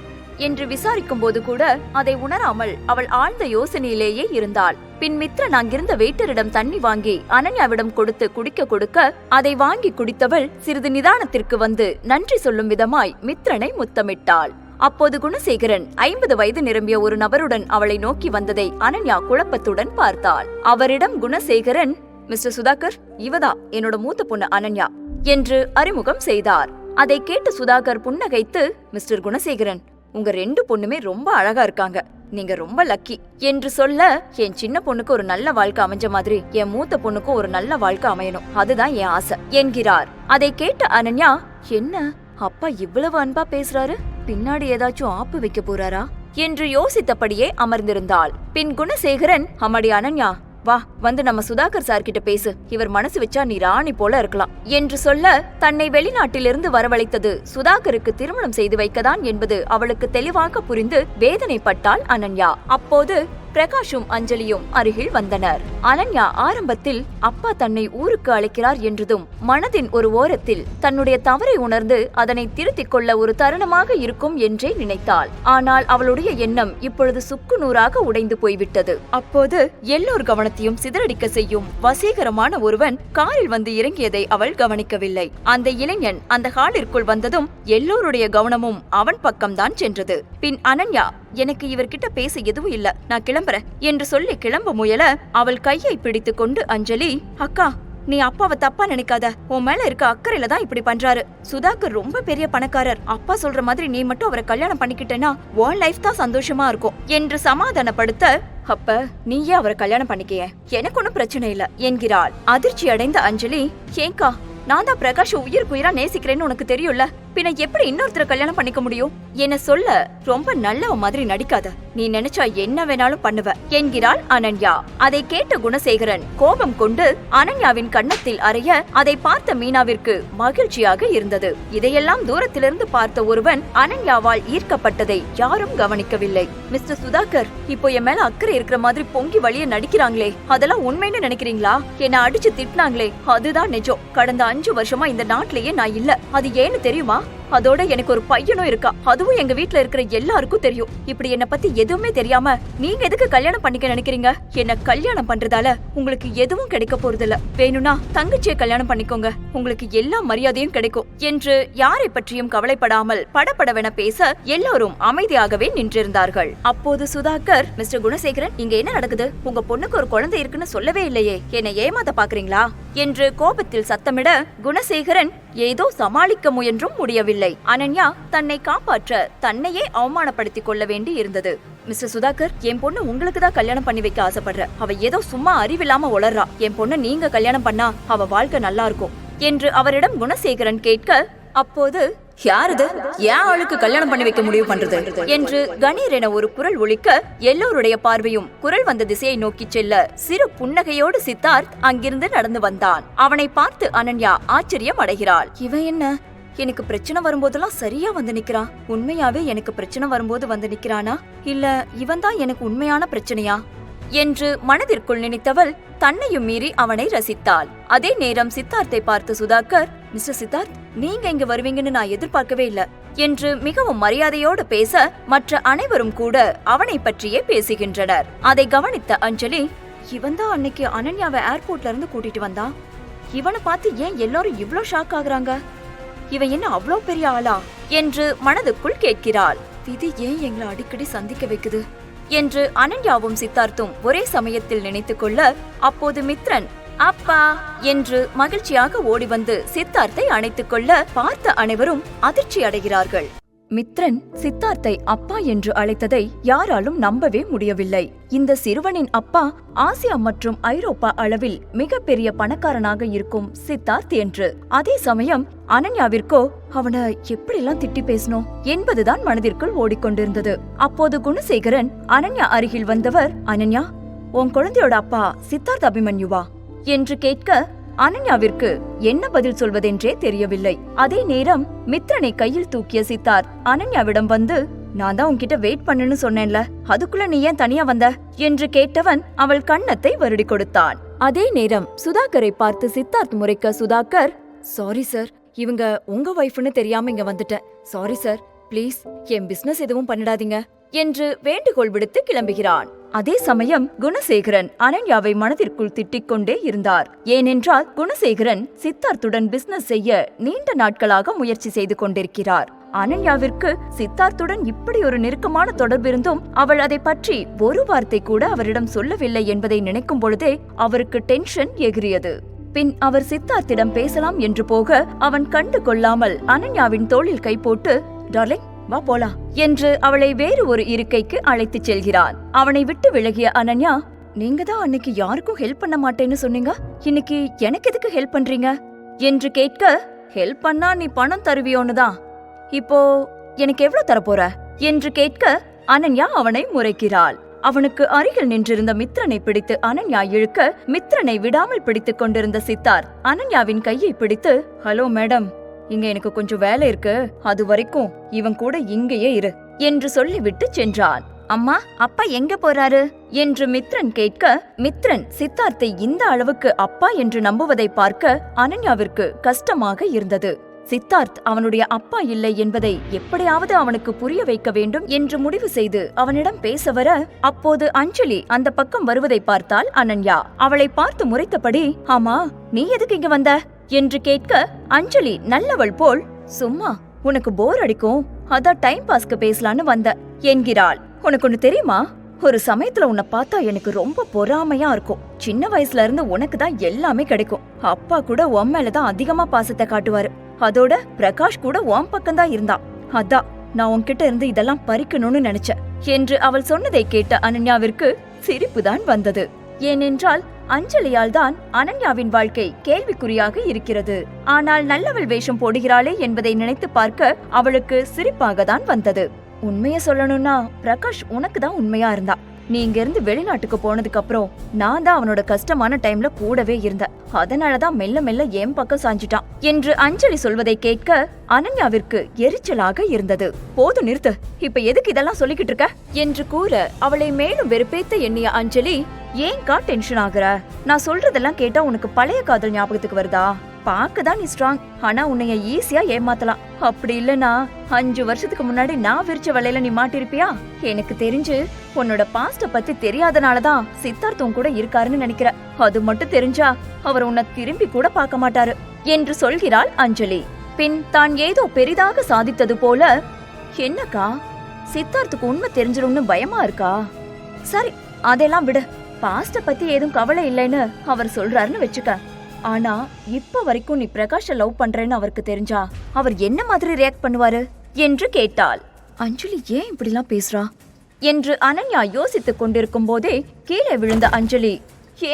என்று விசாரிக்கும் போது கூட அதை உணராமல் அவள் ஆழ்ந்த யோசனையிலேயே இருந்தாள். பின் மித்ரன் அங்கிருந்த வெயிட்டரிடம் தண்ணி வாங்கி அனன்யாவிடம் கொடுத்து குடிக்க கொடுக்க அதை வாங்கி குடித்தவள் சிறிது நிதானத்திற்கு வந்து நன்றி சொல்லும் விதமாய் மித்ரனை முத்தமிட்டாள். அப்போது குணசேகரன் 50 வயது நிரம்பிய ஒரு நபருடன் அவளை நோக்கி வந்ததை அனன்யா குழப்பத்துடன் பார்த்தாள். அவரிடம் குணசேகரன், மிஸ்டர் சுதாகர், இவதா என்னோட மூத்த பொண்ணு அனன்யா என்று அறிமுகம் செய்தார். அதை கேட்டு சுதாகர் புன்னகைத்து, மிஸ்டர் குணசேகரன், உங்க 2 பொண்ணுமே ரொம்ப அழகா இருக்காங்க. நீங்க ரொம்ப லக்கி என்று சொல்ல, என் சின்ன பொண்ணுக்கு ஒரு நல்ல வாழ்க்கை அமைஞ்ச மாதிரி என் மூத்த பொண்ணுக்கும் ஒரு நல்ல வாழ்க்கை அமையணும், அதுதான் என் ஆசை என்கிறார். அதை கேட்ட அனன்யா, என்ன அப்பா இவ்வளவு அன்பா பேசுறாரு, பின்னாடி ஏதாச்சும் ஆப்பு வைக்க போறாரா என்று யோசித்தபடியே அமர்ந்திருந்தாள். பின் குணசேகரன், அம்மாடி அனன்யா வா, வந்து நம்ம சுதாகர் சார் கிட்ட பேசு, இவர் மனசு வச்சா நீ ராணி போல இருக்கலாம் என்று சொல்ல, தன்னை வெளிநாட்டிலிருந்து வரவழைத்தது சுதாகருக்கு திருமணம் செய்து வைக்கதான் என்பது அவளுக்கு தெளிவாக புரிந்து வேதனைப்பட்டாள் அனன்யா. அப்போது பிரகாஷும் அஞ்சலியும் அருகில் வந்தனர். அனன்யா ஆரம்பத்தில் அப்பா தன்னை ஊருக்கு அழைக்கிறார் என்றதும் மனதின் ஒரு ஓரத்தில் தன்னுடைய தவறை உணர்ந்து அதனை திருத்திக் கொள்ள ஒரு தருணமாக இருக்கும் என்றே நினைத்தாள். ஆனால் அவளுடைய எண்ணம் இப்பொழுது சுக்குநூறாக உடைந்து போய்விட்டது. அப்போது எல்லோர் கவனத்தையும் சிதறடிக்க செய்யும் வசீகரமான ஒருவன் காரில் வந்து இறங்கியதை அவள் கவனிக்கவில்லை. அந்த இளைஞன் அந்த ஹாலிற்குள் வந்ததும் எல்லோருடைய கவனமும் அவன் பக்கம்தான் சென்றது. பின் அனன்யா, எனக்கு இவர்கிட்ட பேச எதுவும் இல்ல, நான் கிளம்புறேன் என்று சொல்லி கிளம்ப முயல, அவள் கையை பிடித்து கொண்டு அஞ்சலி, அக்கா நீ அப்பாவை தப்பா நினைக்காத, உன் மேல இருக்க அக்கறையில தான் இப்படி பண்றாரு. சுதாகர் ரொம்ப பெரிய பணக்காரர், அப்பா சொல்ற மாதிரி நீ மட்டும் அவரை கல்யாணம் பண்ணிக்கிட்டேன்னா உன் லைஃப் தான் சந்தோஷமா இருக்கும் என்று சமாதானப்படுத்த, அப்ப நீயே அவரை கல்யாணம் பண்ணிக்க, எனக்கு ஒன்னும் பிரச்சனை இல்ல என்கிறாள். அதிர்ச்சி அடைந்த அஞ்சலி, ஏங்கா நான் தான் பிரகாஷ் உயிருக்கு உயிரா நேசிக்கிறேன்னு உனக்கு தெரியும்ல, பின்ன எப்படி இன்னொருத்தர கல்யாணம் பண்ணிக்க முடியும் என சொல்ல, ரொம்ப நல்லவ மாதிரி நடிக்காத, நீ நினைச்சா என்ன வேணாலும் பண்ணுவ என்கிறாள் அனன்யா. அதை கேட்ட குணசேகரன் கோபம் கொண்டு அனன்யாவின் கன்னத்தில் அறைய, அதை பார்த்த மீனாவிற்கு மகிழ்ச்சியாக இருந்தது. இதையெல்லாம் தூரத்திலிருந்து பார்த்த ஒருவன் அனன்யாவால் ஈர்க்கப்பட்டதை யாரும் கவனிக்கவில்லை. மிஸ்டர் சுதாகர், இப்போ என் மேல அக்கறை இருக்கிற மாதிரி பொங்கி வழிய நடிக்கிறாங்களே, அதெல்லாம் உண்மைன்னு நினைக்கிறீங்களா? என்ன அடிச்சு திட்டினாங்களே, அதுதான் நிஜம். கடந்த 5 வருஷமா இந்த நாட்டிலேயே நான் இல்ல, அது ஏன்னு தெரியுமா? அதோட எனக்கு ஒரு பையனும் இருக்கா, அதுவும் எங்க வீட்ல இருக்கிற எல்லாருக்கும் தெரியும். இப்படி என்ன பத்தி எதுவுமே தெரியாம நீங்க எதுக்கு கல்யாணம் பண்ணிக்க நினைக்கிறீங்க? என்ன கல்யாணம் பண்றதால உங்களுக்கு எதுவும் கிடைக்க போறது இல்ல, வேணும்னா தங்கச்சியை கல்யாணம் பண்ணிக்கோங்க, உங்களுக்கு எல்லா மரியாதையும் கிடைக்கும் என்று யாரை பற்றியும் கவலைப்படாமல் படபடவென பேச எல்லோரும் அமைதியாகவே நின்றிருந்தார்கள். அப்போது சுதாகர், மிஸ்டர் குணசேகரன், இங்க என்ன நடக்குது? உங்க பொண்ணுக்கு ஒரு குழந்தை இருக்குன்னு சொல்லவே இல்லையே, என்ன ஏமாத்த பாக்குறீங்களா என்று கோபத்தில் சத்தமிட, குணசேகரன் ஏதோ சமாளிக்க முயன்றும் முடியவில்லை. அனன்யா தன்னை காப்பாற்ற தன்னையே அவமானப்படுத்திக் கொள்ள வேண்டி இருந்தது. மிஸ்டர் சுதாகர், என் பொண்ணு உங்களுக்கு தான் கல்யாணம் பண்ணி வைக்க ஆசைப்படுற, அவ ஏதோ சும்மா அறிவில்லாம உளறா, என் பொண்ணு நீங்க கல்யாணம் பண்ணா அவ வாழ்க்கை நல்லா இருக்கும் என்று அவரிடம் குணசேகரன் கேட்க, அப்போது யாரது ஏன் ஆளுக்கு கல்யாணம் பண்ணி வைக்க முடிவு பண்றது என்று கணீர் என ஒரு குரல் ஒலிக்க, எல்லோருடைய பார்வையும் குரல் வந்த திசையை நோக்கி செல்ல, சிறு புன்னகையோடு சித்தார்த் அங்கிருந்து நடந்து வந்தான். அவனை பார்த்து அனன்யா ஆச்சரியம் அடைகிறாள். இவன் என்ன, எனக்கு பிரச்சனை வரும்போதெல்லாம் சரியா வந்து நிக்கிறான், உண்மையாவே எனக்கு பிரச்சனை வரும்போது வந்து நிக்கிறானா, இல்ல இவன் தான் எனக்கு உண்மையான பிரச்சனையா என்று மனதிற்குள் நினைத்தவள் தன்னையும் மீறி அவனை ரசித்தாள். அதே நேரம் சித்தார்த்தை பார்த்து சுதாகர், மிஸ்டர் சித்தார்த், நீங்க இங்க வருவீங்கன்னு நான் எதிர்பார்க்கவே இல்ல என்று மிகவும் மரியாதையோடு பேச, மற்ற அனைவரும் கூட அவனை பற்றியே பேசுகின்றனர். அதை கவனித்த அஞ்சலி, இவன் தான் அன்னைக்கு அனன்யாவை ஏர்போர்ட்ல இருந்து கூட்டிட்டு வந்தான், இவனை பார்த்து ஏன் எல்லாரும் இவ்ளோ ஷாக் ஆகுறாங்க, இவன் என்ன அவ்வளோ பெரிய ஆளா என்று மனதுக்குள் கேட்கிறாள். விதி ஏன் எங்களை அடிக்கடி சந்திக்க வைக்குது என்று அனன்யாவும் சித்தார்த்தும் ஒரே சமயத்தில் நினைத்துக் கொள்ள, அப்போது மித்ரன் அப்பா என்று மகிழ்ச்சியாக ஓடி வந்து சித்தார்த்தை அணைத்துக் கொள்ள பார்த்த அனைவரும் அதிர்ச்சி அடைகிறார்கள். மித்ரன் சித்தார்த்தை அப்பா என்று அழைத்ததை யாராலும் நம்பவே முடியவில்லை. இந்த சிறுவனின் அப்பா ஆசியா மற்றும் ஐரோப்பா அளவில் மிகப்பெரிய பணக்காரனாக இருக்கும் சித்தார்த் என்று. அதே சமயம் அனன்யாவிற்கோ அவனை எப்படிலாம் திட்டி பேசணும் என்பதுதான் மனதிற்குள் ஓடிக்கொண்டிருந்தது. அப்போது குணசேகரன் அனன்யா அருகில் வந்தவர், அனன்யா, உன் குழந்தையோட அப்பா சித்தார்த் அபிமன்யுவா என்று கேட்க, அனன்யாவிற்கு என்ன பதில் சொல்வதென்றே தெரியவில்லை. அதே நேரம் மித்ரனை கையில் தூக்கிய சித்தார்த் அனன்யாவிடம் வந்து, நான் தான் உன்கிட்ட வெயிட் பண்ணுன்னு சொன்னேன்ல, அதுக்குள்ள நீ ஏன் தனியா வந்த என்று கேட்டவன் அவள் கன்னத்தை வருடி கொடுத்தான். அதே நேரம் சுதாகரை பார்த்து சித்தார்த் முறைக்க, சுதாகர், சாரி சார், இவங்க உங்க வைஃப்னு தெரியாம இங்க வந்துட்டேன், sorry sir, please N business எதுவும் பண்ணிடாதீங்க என்று வேண்டுகோள் விடுத்து கிளம்புகிறான். அதே சமயம் குணசேகரன் அனன்யாவை மனதிற்குள் திட்டிக் கொண்டே இருந்தார். ஏனென்றால் குணசேகரன் சித்தார்த்துடன் பிசினஸ் செய்ய நீண்ட நாட்களாக முயற்சி செய்து கொண்டிருக்கிறார். அனன்யாவிற்கு சித்தார்த்துடன் இப்படி ஒரு நெருக்கமான தொடர்பிருந்தும் அவள் அதை பற்றி ஒரு வார்த்தை கூட அவரிடம் சொல்லவில்லை என்பதை நினைக்கும் பொழுதே அவருக்கு டென்ஷன் எகிரியது. பின் அவர் சித்தார்த்திடம் பேசலாம் என்று போக அவன் கண்டு கொள்ளாமல் அனன்யாவின் தோளில் கை போட்டு, டார்லிங், வா போலாம் என்று அவளை வேறு ஒரு இருக்கைக்கு அழைத்துச் செல்கிறான். அவனை விட்டு விலகிய அனன்யா, நீங்க தான் அன்னைக்கு யாருக்கும் ஹெல்ப் பண்ண மாட்டேன்னு சொன்னீங்க, இன்னைக்கு எனக்கு எதுக்கு ஹெல்ப் பண்றீங்க என்று கேட்க, ஹெல்ப் பண்ணா நீ பணம் தருவியோன்னுதான், இப்போ எனக்கு எவ்வளவு தரப்போற என்று கேட்க அனன்யா அவனை முறைக்கிறாள். அவனுக்கு அருகில் நின்றிருந்த மித்ரனை பிடித்து அனன்யா இழுக்க, மித்ரனை விடாமல் பிடித்துக் கொண்டிருந்த சித்தார்த் அனன்யாவின் கையை பிடித்து, ஹலோ மேடம், இங்க எனக்கு கொஞ்சம் வேலை இருக்கு, அது வரைக்கும் இவன் கூட இங்கேயே இரு என்று சொல்லிவிட்டு சென்றான். அம்மா, அப்பா எங்க போறாரு என்று மித்ரன் கேட்க, மித்ரன் சித்தார்த்தை இந்த அளவுக்கு அப்பா என்று நம்புவதை பார்க்க அனன்யாவிற்கு கஷ்டமாக இருந்தது. சித்தார்த் அவனுடைய அப்பா இல்லை என்பதை எப்படியாவது அவனுக்கு புரிய வைக்க வேண்டும் என்று முடிவு செய்து அவனிடம் பேச வர, அப்போது அஞ்சலி அந்த பக்கம் வருவதை பார்த்தாள் அனன்யா. அவளை பார்த்து முறைத்தபடி, ஆமா நீ எதுக்கு இங்க வந்த என்று கேட்க, அஞ்சலி நல்லவள் போல், சும்மா உனக்கு போர் அடிக்கும், அதான் டைம் பாஸ்க்கு பேசலான்னு வந்த என்கிறாள். உனக்கு ஒண்ணு தெரியுமா, ஒரு சமயத்துல உன்னை பார்த்தா எனக்கு ரொம்ப பொறாமையா இருக்கும். சின்ன வயசுல இருந்து உனக்கு தான் எல்லாமே கிடைக்கும். அப்பா கூட உன் மேலதான் அதிகமா பாசத்தை காட்டுவாரு. அதோட பிரகாஷ் கூட உன் பக்கம்தான் இருந்தான். அதான் நான் உன்கிட்ட இருந்து இதெல்லாம் பறிக்கணும்னு நினைச்சேன் என்று அவள் சொன்னதை கேட்ட அனன்யாவிற்கு சிரிப்புதான் வந்தது. ஏனென்றால் அஞ்சலியால் தான் அனன்யாவின் வாழ்க்கை கேள்விக்குறியாக இருக்கிறது. ஆனால் நல்லவள் வேஷம் போடுகிறாளே என்பதை நினைத்து பார்க்க அவளுக்கு சிரிப்பாக தான் வந்தது. உண்மைய சொல்லணும்னா பிரகாஷ் உனக்கு தான் உண்மையா இருந்தா. நீ இங்க இருந்து வெளிநாட்டுக்கு போனதுக்கு அப்புறம் நான் தான் அவனோட கஷ்டமான டைம்ல கூடவே இருந்தேன். அதனாலதான் மெல்ல மெல்ல என் பக்கம் சாஞ்சிட்டான் என்று அஞ்சலி சொல்வதை கேட்க அனன்யாவிற்கு எரிச்சலாக இருந்தது. போது நிறுத்து, இப்ப எதுக்கு இதெல்லாம் சொல்லிக்கிட்டு இருக்க என்று கூற அவளை மேலும் வெறுப்பேத்த எண்ணிய அஞ்சலி, ஏன்கா டென்ஷன் ஆகுற? நான் சொல்றதெல்லாம் கேட்டா உனக்கு பழைய காதல் ஞாபகத்துக்கு வருதா? பாக்கதான் நீ ஸ்ட்ராங், ஆனா உன்னைய ஈஸியா ஏமாத்தலாம். அப்படி இல்லனா 5 வருஷத்துக்கு முன்னாடி நான் விரிச்ச வலையில நீ மாட்டிருப்பியா? எனக்கு தெரிஞ்சு உன்னோட பாஸ்ட பத்தி தெரியாதனாலதான் சித்தார்த்தம் கூட இருக்காருன்னு நினைக்கிற. அது மட்டும் தெரிஞ்சா அவர் உன்னை திரும்பி கூட பார்க்க மாட்டாரு என்று சொல்கிறாள் அஞ்சலி. பின் தான் ஏதோ பெரிதாக சாதித்தது போல, என்னக்கா சித்தார்த்துக்கு உண்மை தெரிஞ்சிரும்னு பயமா இருக்கா? சரி அதெல்லாம் விடு, பாஸ்ட பத்தி ஏதும் கவலை இல்லைன்னு அவர் சொல்றாருன்னு வச்சுக்க. ஆனா இப்ப வரைக்கும் நீ பிரகாஷ லவ் பண்றேன்னு அவருக்கு தெரிஞ்சா அவர் என்ன மாதிரி ரியாக்ட் பண்ணுவாரு என்று கேட்டாள். அஞ்சலி ஏன் இப்படிலாம் பேசுறா என்று அனன்யா யோசித்துக் கொண்டிருக்கும் போதே கீழே விழுந்த அஞ்சலி,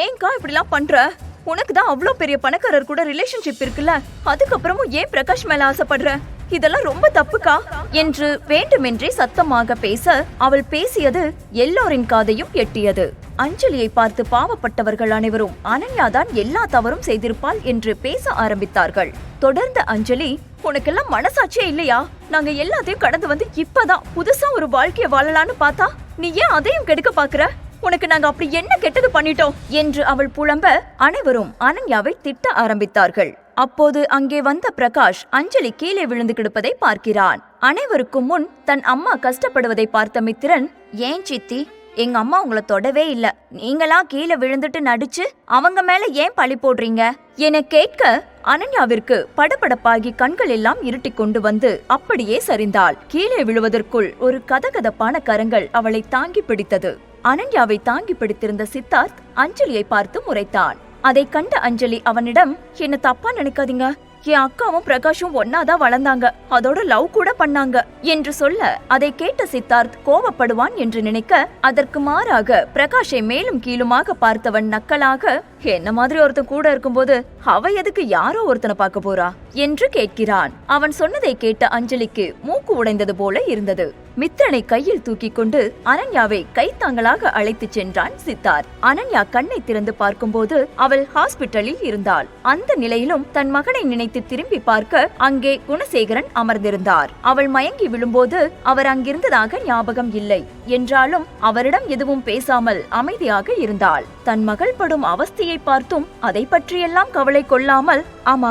ஏன்கா இப்படிலாம் பண்ற? உனக்கு தான் அவ்வளோ பெரிய பணக்காரர் கூட ரிலேஷன்ஷிப் இருக்குல்ல, அதுக்கப்புறமும் ஏன் பிரகாஷ் மேல ஆசைப்படுற? இதெல்லாம் ரொம்ப தப்புக்கா என்று வேண்டுமென்றே சத்தமாக பேச அவள் பேசியது எல்லோரின் காதையும் எட்டியது. அஞ்சலியை பார்த்து பாவப்பட்டவர்கள் அனைவரும் அனன்யாதான் எல்லா தவறும் செய்திருப்பாள் என்று பேச ஆரம்பித்தார்கள். தொடர்ந்த அஞ்சலி, உனக்கெல்லாம் மனசாட்சியே இல்லையா? நாங்க எல்லாத்தையும் கடந்து வந்து இப்பதான் புதுசா ஒரு வாழ்க்கைய வாழலான்னு பார்த்தா நீ ஏன் அதையும் கெடுக்க பாக்குற? உனக்கு நாங்க அப்படி என்ன கெட்டது பண்ணிட்டோம் என்று அவள் புலம்ப அனைவரும் அனன்யாவை திட்ட ஆரம்பித்தார்கள். அப்போது அங்கே வந்த பிரகாஷ் அஞ்சலி கீழே விழுந்து கிடப்பதை பார்க்கிறான். அனைவருக்கும் முன் தன் அம்மா கஷ்டப்படுவதை பார்த்த மித்திரன், ஏன் சித்தி, எங்க அம்மா உங்களை தொடவே இல்ல, நீங்களா கீழே விழுந்துட்டு நடிச்சு அவங்க மேல ஏன் பழி போடுறீங்க என கேட்க அனன்யாவிற்கு படபடப்பாகி கண்கள் எல்லாம் இருட்டி கொண்டு வந்து அப்படியே சரிந்தாள். கீழே விழுவதற்குள் ஒரு கதகதப்பான கரங்கள் அவளை தாங்கி பிடித்தது. அனன்யாவை தாங்கி பிடித்திருந்த சித்தார்த் அஞ்சலியை பார்த்து முறைத்தான். அதை கண்ட அஞ்சலி அவனிடம், என்ன தப்பா நினைக்காதீங்க, என் அக்காவும் பிரகாஷும் ஒன்னாதான் வளர்ந்தாங்க, அதோட லவ் கூட பண்ணாங்க என்று சொல்ல அதை கேட்ட சித்தார்த் கோவப்படுவான் என்று நினைக்க, அதற்கு மாறாக பிரகாஷை மேலும் கீழுமாக பார்த்தவன் நக்கலாக, என்ன மாதிரி ஒருத்தன் கூட இருக்கும்போது அவ எதுக்கு யாரோ ஒருத்தனை பார்க்க போறா என்று கேட்கிறான். அவன் சொன்னதை கேட்ட அஞ்சலிக்கு மூக்கு உடைந்தது போல இருந்தது. மித்ரனை கையில் தூக்கி கொண்டு அனன்யாவை கைத்தாங்களாக அழைத்து சென்றான் சித்தார்த். அனன்யா கண்ணை திறந்து பார்க்கும்போது அவள் ஹாஸ்பிட்டலில் இருந்தாள். அந்த நிலையிலும் தன் மகனை நினைத்து திரும்பி பார்க்க அங்கே குணசேகரன் அமர்ந்திருந்தார். அவள் மயங்கி விழும்போது அவர் அங்கிருந்ததாக ஞாபகம் இல்லை என்றாலும் அவரிடம் எதுவும் பேசாமல் அமைதியாக இருந்தாள். தன் மகள் படும் அவஸ்தையை பார்த்தும் அதை பற்றியெல்லாம் கவலை கொள்ளாமல், ஆமா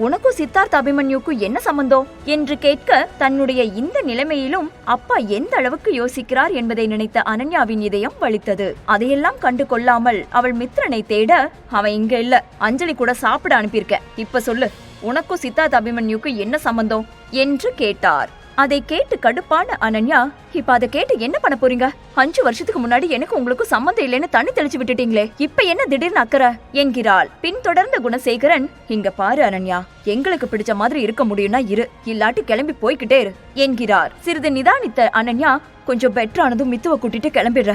உனக்கும் சித்தார்த் அபிமன்யுக்கும் என்ன சம்பந்தம் என்று கேட்க, தன்னுடைய இந்த நிலைமையிலும் அப்பா எந்த அளவுக்கு யோசிக்கிறார் என்பதை நினைத்த அனன்யாவின் இதயம் வலித்தது. அதையெல்லாம் கண்டு கொள்ளாமல் அவள் மித்ரனை தேட, அவன் இங்க இல்ல, அஞ்சலி கூட சாப்பிட அனுப்பியிருக்க, இப்ப சொல்லு, உனக்கும் சித்தார்த் அபிமன்யுக்கும் என்ன சம்பந்தம் என்று கேட்டார். அதை கேட்டு கடுப்பான அனன்யா, இப்ப அதை கேட்டு என்ன பண்ண போறீங்க? 5 வருஷத்துக்கு முன்னாடி எனக்கு உங்களுக்கு சம்மந்தம் இல்லைன்னு தண்ணி தெளிச்சு விட்டுட்டீங்களே, இப்ப என்ன திடீர்னு அக்கறை என்கிறாள். பின்தொடர்ந்த குணசேகரன், இங்க பாரு அனன்யா, எங்களுக்கு பிடிச்ச மாதிரி இருக்க முடியும்னா இரு, இல்லாட்டி கிளம்பி போய்கிட்டே இரு என்கிறார். சிறிது நிதானித்த அனன்யா, கொஞ்சம் பெட்டரானதும் மித்துவ கூட்டிட்டு கிளம்பிடுற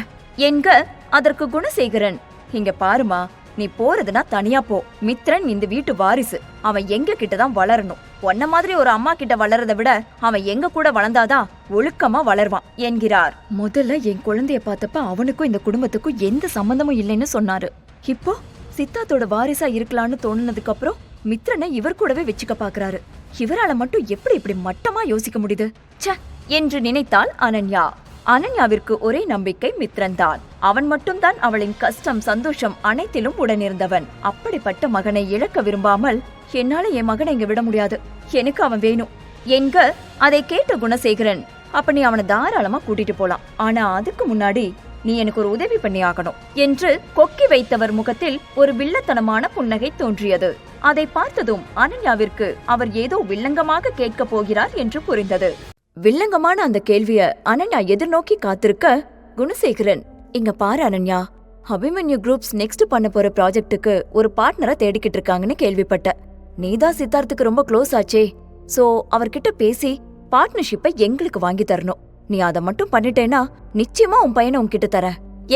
என்க. அதற்கு குணசேகரன், இங்க பாருமா, நீ போறதுனா தனியா போ. மித்ரன் இந்த வீட்டு வாரிசு, அவன் எங்க கிட்டதான் வளரணும். உன்ன மாதிரி ஒரு அம்மா கிட்ட வளரத விட அவன் எங்க கூட வளர்ந்தாதான் ஒழுக்கமா வளர்வான் என்கிறார். முதல்ல என் குழந்தைய பார்த்தப்ப அவனுக்கும் இந்த குடும்பத்துக்கும் எந்த சம்பந்தமும் இல்லைன்னு சொன்னாரு. இப்போ சித்தார்த்தோட வாரிசா இருக்கலாம்னு தோணுனதுக்கு அப்புறம் மித்ரனை இவர் கூடவே வச்சுக்க பாக்குறாரு. இவரால மட்டும் எப்படி இப்படி மட்டமா யோசிக்க முடியுது ச்சே என்று நினைத்தாள் அனன்யா. அனன்யாவிற்கு ஒரே நம்பிக்கை மித்ரன் தான். அவன் மட்டும்தான் அவளின் கஷ்டம் சந்தோஷம் அனைத்திலும் உடனிருந்தவன். அப்படிப்பட்ட மகனை இழக்க விரும்பாமல், என்னால என் மகனை இங்க விட முடியாது, எனக்கு அவன் வேணும் என்க. அதை கேட்ட குணசேகரன், அப்ப நீ அவனை தாராளமா கூட்டிட்டு போலாம், ஆனா அதுக்கு முன்னாடி நீ எனக்கு ஒரு உதவி பண்ணி ஆகணும் என்று கொக்கி வைத்தவர் முகத்தில் ஒரு வில்லத்தனமான புன்னகை தோன்றியது. அதை பார்த்ததும் அனன்யாவிற்கு அவர் ஏதோ வில்லங்கமாக கேட்க போகிறார் என்று புரிந்தது. வில்லங்கமான அந்த கேள்விய அனன்யா எதிர்நோக்கி காத்திருக்க, குணசேகரன், இங்க பாரு அனன்யா, அபிமன்யு குரூப்ஸ் நெக்ஸ்ட் பண்ண போற ப்ராஜெக்ட்டுக்கு ஒரு பார்ட்னரை தேடிக்கிட்டு இருக்காங்கன்னு கேள்விப்பட்ட. நீதான் சித்தார்த்துக்கு ரொம்ப க்ளோஸ் ஆச்சே, சோ அவர்கிட்ட பேசி பார்ட்னர்ஷிப்பை எங்களுக்கு வாங்கி தரணும். நீ அதை மட்டும் பண்ணிட்டேனா நிச்சயமா உன் பையனை உன்கிட்ட தர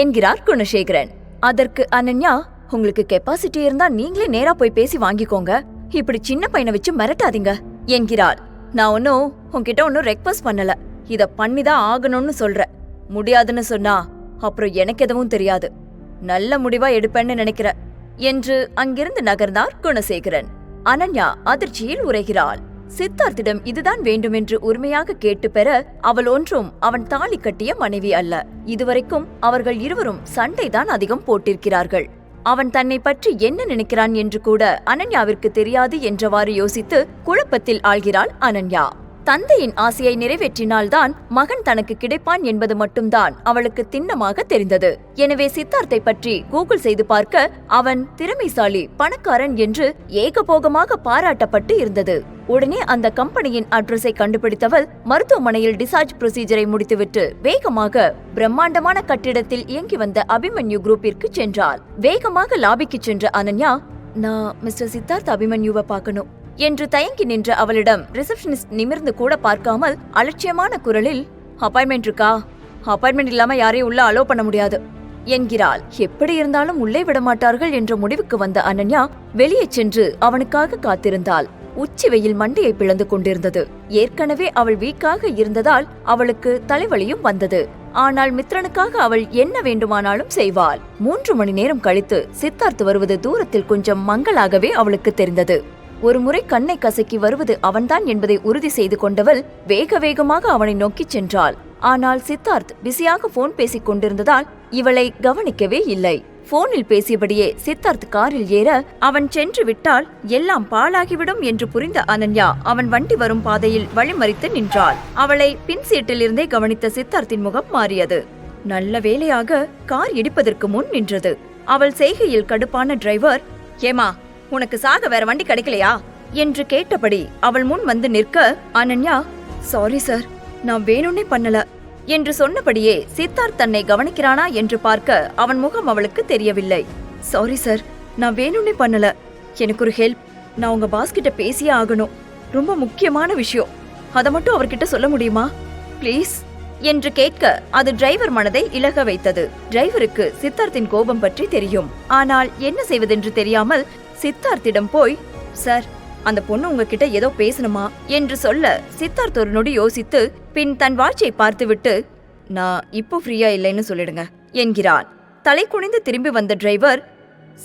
என்கிறார் குணசேகரன். அதற்கு அனன்யா, உங்களுக்கு கெப்பாசிட்டி இருந்தா நீங்களே நேரா போய் பேசி வாங்கிக்கோங்க, இப்படி சின்ன பையனை வச்சு மிரட்டாதீங்க என்கிறாள். நான் உன்கிட்ட ஒன்னும் ரெக்வஸ்ட் பண்ணல, இத பண்ணிதான் ஆகணும்னு சொல்ற. முடியாதுன்னு சொன்னா அப்புறம் எனக்கு எதுவும் தெரியாது. நல்ல முடிவா எடுப்பேன்னு நினைக்கிற என்று அங்கிருந்து நகர்ந்தார் குணசேகரன். அனன்யா அதிர்ச்சியில் உரைகிறாள். சித்தார்த்திடம் இதுதான் வேண்டுமென்று உரிமையாக கேட்டு பெற அவள் ஒன்றும் அவன் தாலி கட்டிய மனைவி அல்ல. இதுவரைக்கும் அவர்கள் இருவரும் சண்டைதான் அதிகம் போட்டிருக்கிறார்கள். அவன் தன்னை பற்றி என்ன நினைக்கிறான் என்று கூட அனன்யாவிற்கு தெரியாது என்றவாறு யோசித்து குழப்பத்தில் ஆழ்கிறாள் அனன்யா. தந்தையின் ஆசையை நிறைவேற்றினால்தான் மகன் தனக்கு கிடைப்பான் என்பது மட்டும்தான் அவளுக்கு திண்ணமாக தெரிந்தது. எனவே சித்தார்த்தை பற்றி கூகுள் செய்து பார்க்க அவன் திறமைசாலி, பணக்காரன் என்று ஏகபோகமாக பாராட்டப்பட்டு இருந்தது. உடனே அந்த கம்பெனியின் அட்ரஸை கண்டுபிடித்தவள் மருத்துவமனையில் டிசார்ஜ் ப்ரொசீஜரை முடித்துவிட்டு வேகமாக பிரம்மாண்டமான கட்டிடத்தில் இயங்கி வந்த அபிமன்யு குரூப்பிற்கு சென்றாள். வேகமாக லாபிக்கு சென்ற அனன்யா, நான் மிஸ்டர் சித்தார்த் அபிமன்யுவை பார்க்கணும் என்று தயங்கி நின்ற அவளிடம் ரிசப்ஷனிஸ்ட் நிமிர்ந்து கூட பார்க்காமல் அலட்சியமான குரலில், அப்பாயின்மெண்ட் இருக்கா? அப்பாயின்மெண்ட் இல்லாம யாரையும் உள்ள அலோ பண்ண முடியாது என்கிறாள். எப்படி இருந்தாலும் உள்ளே விட மாட்டார்கள் என்ற முடிவுக்கு வந்த அனன்யா வெளியே சென்று அவனுக்காக காத்திருந்தாள். உச்சி வெயில் மண்டையை பிளந்து கொண்டிருந்தது. ஏற்கனவே அவள் வீக்காக இருந்ததால் அவளுக்கு தலைவலியும் வந்தது. ஆனால் மித்ரனுக்காக அவள் என்ன வேண்டுமானாலும் செய்வாள். 3 மணி நேரம் கழித்து சித்தார்த் வருவது தூரத்தில் கொஞ்சம் மங்களாகவே அவளுக்கு தெரிந்தது. ஒரு முறை கண்ணை கசக்கி வருவது அவன்தான் என்பதை உறுதி செய்து கொண்டவள் வேக வேகமாக அவனை நோக்கி சென்றாள். ஆனால் சித்தார்த் பிஸியாக போன் பேசிக் கொண்டிருந்ததால் இவளை கவனிக்கவே இல்லை. போனில் பேசியபடியே சித்தார்த் காரில் ஏற அவன் சென்று விட்டால் எல்லாம் பாழாகிவிடும் என்று புரிந்த அனன்யா அவன் வண்டி வரும் பாதையில் வழிமறித்து நின்றாள். அவளை பின் சீட்டில் இருந்தே கவனித்த சித்தார்த்தின் முகம் மாறியது. நல்ல வேளையாக கார் இடிப்பதற்கு முன் நின்றது. அவள் செய்கையில் கடுப்பான டிரைவர், ஏமா உனக்கு சாக வேற வண்டி கிடைக்கலையா என்று கேட்டபடி அவள் முன் வந்து நிற்க, அனன்யா, சாரி சார், நான் வேணும்னே பண்ணல என்று சொன்னபடியே சித்தார்த் தன்னை கவனிக்கிறானா என்று பார்க்க அவன் முகம் அவளுக்கு தெரியவில்லை. சாரி சார், நான் வேணும்னே பண்ணல, எனக்கு ஒரு ஹெல்ப், நான் உங்க பாஸ் கிட்ட பேசியே ஆகணும், ரொம்ப முக்கியமான விஷயம், அதை மட்டும் அவர்கிட்ட சொல்ல முடியுமா பிளீஸ் என்று கேட்க அது டிரைவர் மனதை இலக வைத்தது. டிரைவருக்கு சித்தார்த்தின் கோபம் பற்றி தெரியும். ஆனால் என்ன செய்வதென்று தெரியாமல் சித்தார்த்திடம் போய், சார், அந்த பொண்ணு உங்ககிட்ட ஏதோ பேசணுமா என்று சொல்ல சித்தார்த் ஒரு நொடி யோசித்து பின் தன் வாட்சை பார்த்துவிட்டு, நான் இப்போ ஃப்ரீயா இல்லைன்னு சொல்லிடுங்க என்கிறான். தலை குனிந்து திரும்பி வந்த டிரைவர்,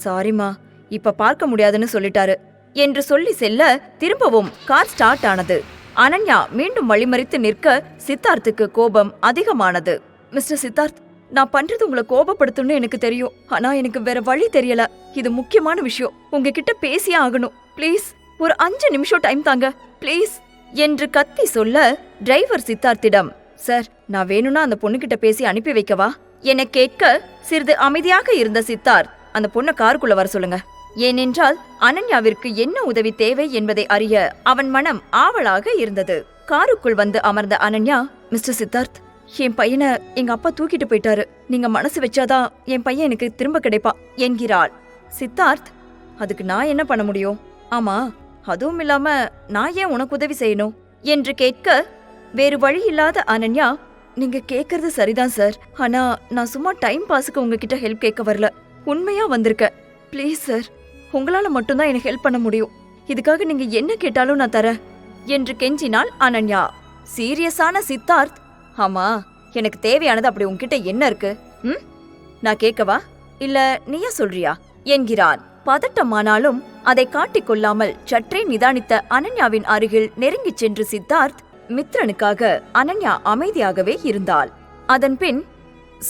சாரிமா, இப்ப பார்க்க முடியாதுன்னு சொல்லிட்டாரு என்று சொல்லி செல்ல திரும்பவும் கார் ஸ்டார்ட் ஆனது. அனன்யா மீண்டும் வழிமறித்து நிற்க சித்தார்த்துக்கு கோபம் அதிகமானது. மிஸ்டர் சித்தார்த், நான் பண்றது உங்களை கோபப்படுத்தும்னு எனக்கு தெரியும், ஆனா எனக்கு வேற வழி தெரியல, இது முக்கியமான விஷயம், உங்ககிட்ட பேசியே ஆகணும், பிளீஸ் ஒரு 5 நிமிஷம் டைம் தாங்க பிளீஸ் என்று கத்தி சொல்ல டிரைவர் சித்தார்த்திடம், சார், நான் வேணும்னா அந்த பொண்ணுகிட்ட பேசி அனுப்பி வைக்கவா என கேட்க சிறிது அமைதியாக இருந்த சித்தார்த், அந்த பொண்ணை காருக்குள்ள வர சொல்லுங்க. ஏனென்றால் அனன்யாவிற்கு என்ன உதவி தேவை என்பதை அறிய அவன் மனம் ஆவலாக இருந்தது. காருக்குள் வந்து அமர்ந்த அனன்யா, மிஸ்டர் சித்தார்த், என் பையனை எங்க அப்பா தூக்கிட்டு போயிட்டாரு. நீங்க மனசு வச்சாதான் என் பையன் எனக்கு திரும்ப கிடைப்பா என்கிறாள். சித்தார்த், அதுக்கு நான் என்ன பண்ண முடியும்? ஆமா, அதுவும் இல்லாம நான் ஏன் உனக்கு உதவி செய்யணும் என்று கேட்க, வேறு வழி இல்லாத அனன்யா, நீங்க கேக்குறது சரிதான் சார், ஆனா நான் சும்மா டைம் பாஸுக்கு உங்ககிட்ட ஹெல்ப் கேட்க வரல, உண்மையா வந்திருக்கேன். ப்ளீஸ் சார், உங்களால மட்டும்தான் எனக்கு ஹெல்ப் பண்ண முடியும். இதுக்காக நீங்க என்ன கேட்டாலும் நான் தரேன் என்று கெஞ்சினாள் அனன்யா. சீரியஸான சித்தார்த், ஆமா, எனக்கு தேவையானது அப்படி உன்கிட்ட என்ன இருக்கு? நான் கேட்கவா இல்ல நீயா சொல்றியா என்கிறான். பதட்டமானாலும் அதை காட்டிக்கொள்ளாமல் சற்றே நிதானித்த அனன்யாவின் அருகில் நெருங்கிச் சென்று சித்தார்த், மித்ரனுக்காக அனன்யா அமைதியாகவே இருந்தாள். அதன் பின்,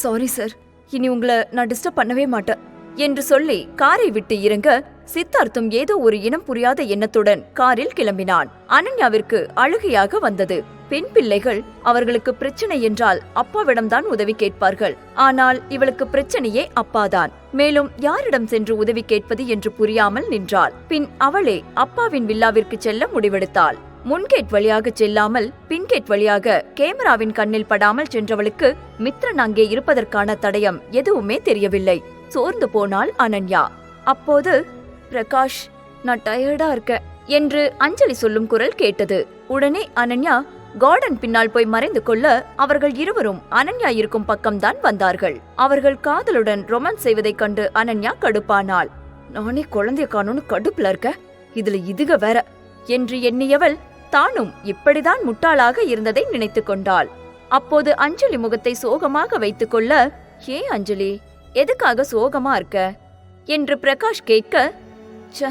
சாரி சார், இனி உங்களை நான் டிஸ்டர்ப் பண்ணவே மாட்டேன் என்று சொல்லி காரை விட்டு இறங்க, சித்தார்த்தும் ஏதோ ஒரு இனம் புரியாத எண்ணத்துடன் காரில் கிளம்பினான். அனன்யாவிற்கு அழுகையாக வந்தது. பெண் பிள்ளைகள் அவர்களுக்கு பிரச்சனை என்றால் அப்பாவிடம்தான் உதவி கேட்பார்கள். ஆனால் இவளுக்கு பிரச்சனையே அப்பாதான். மேலும் யாரிடம் சென்று உதவி கேட்பது என்று புரியாமல் நின்றாள். பின் அவளே அப்பாவின் வில்லாவிற்கு செல்ல முடிவெடுத்தாள். முன்கேட் வழியாக செல்லாமல் பின்கேட் வழியாக கேமராவின் கண்ணில் படாமல் சென்றவளுக்கு மித்ரன் அங்கே இருப்பதற்கான தடயம் எதுவுமே தெரியவில்லை. சோர்ந்து போனாள் அனன்யா. அப்போது, பிரகாஷ், நான் டயர்டா இருக்கேன் என்று அஞ்சலி சொல்லும் குரல் கேட்டது. உடனே அனன்யா கார்டன் பின்னால் போய் மறைந்து கொள்ள, அவர்கள் இருவரும் அனன்யா இருக்கும் பக்கம்தான் வந்தார்கள். அவர்கள் காதலுடன் ரொமான்ஸ் செய்வதைக் கண்டு அனன்யா கடுப்பானாள். நானே குழந்தைய காணோன்னு கடுப்புல இருக்க, இதுல இதுக வேற என்று எண்ணியவள் தானும் இப்படிதான் முட்டாளாக இருந்ததை நினைத்து கொண்டாள். அப்போது அஞ்சலி முகத்தை சோகமாக வைத்துக் கொள்ள, ஏன் அஞ்சலி, எதுக்காக சோகமா இருக்க என்று பிரகாஷ் கேட்க, ச்சே,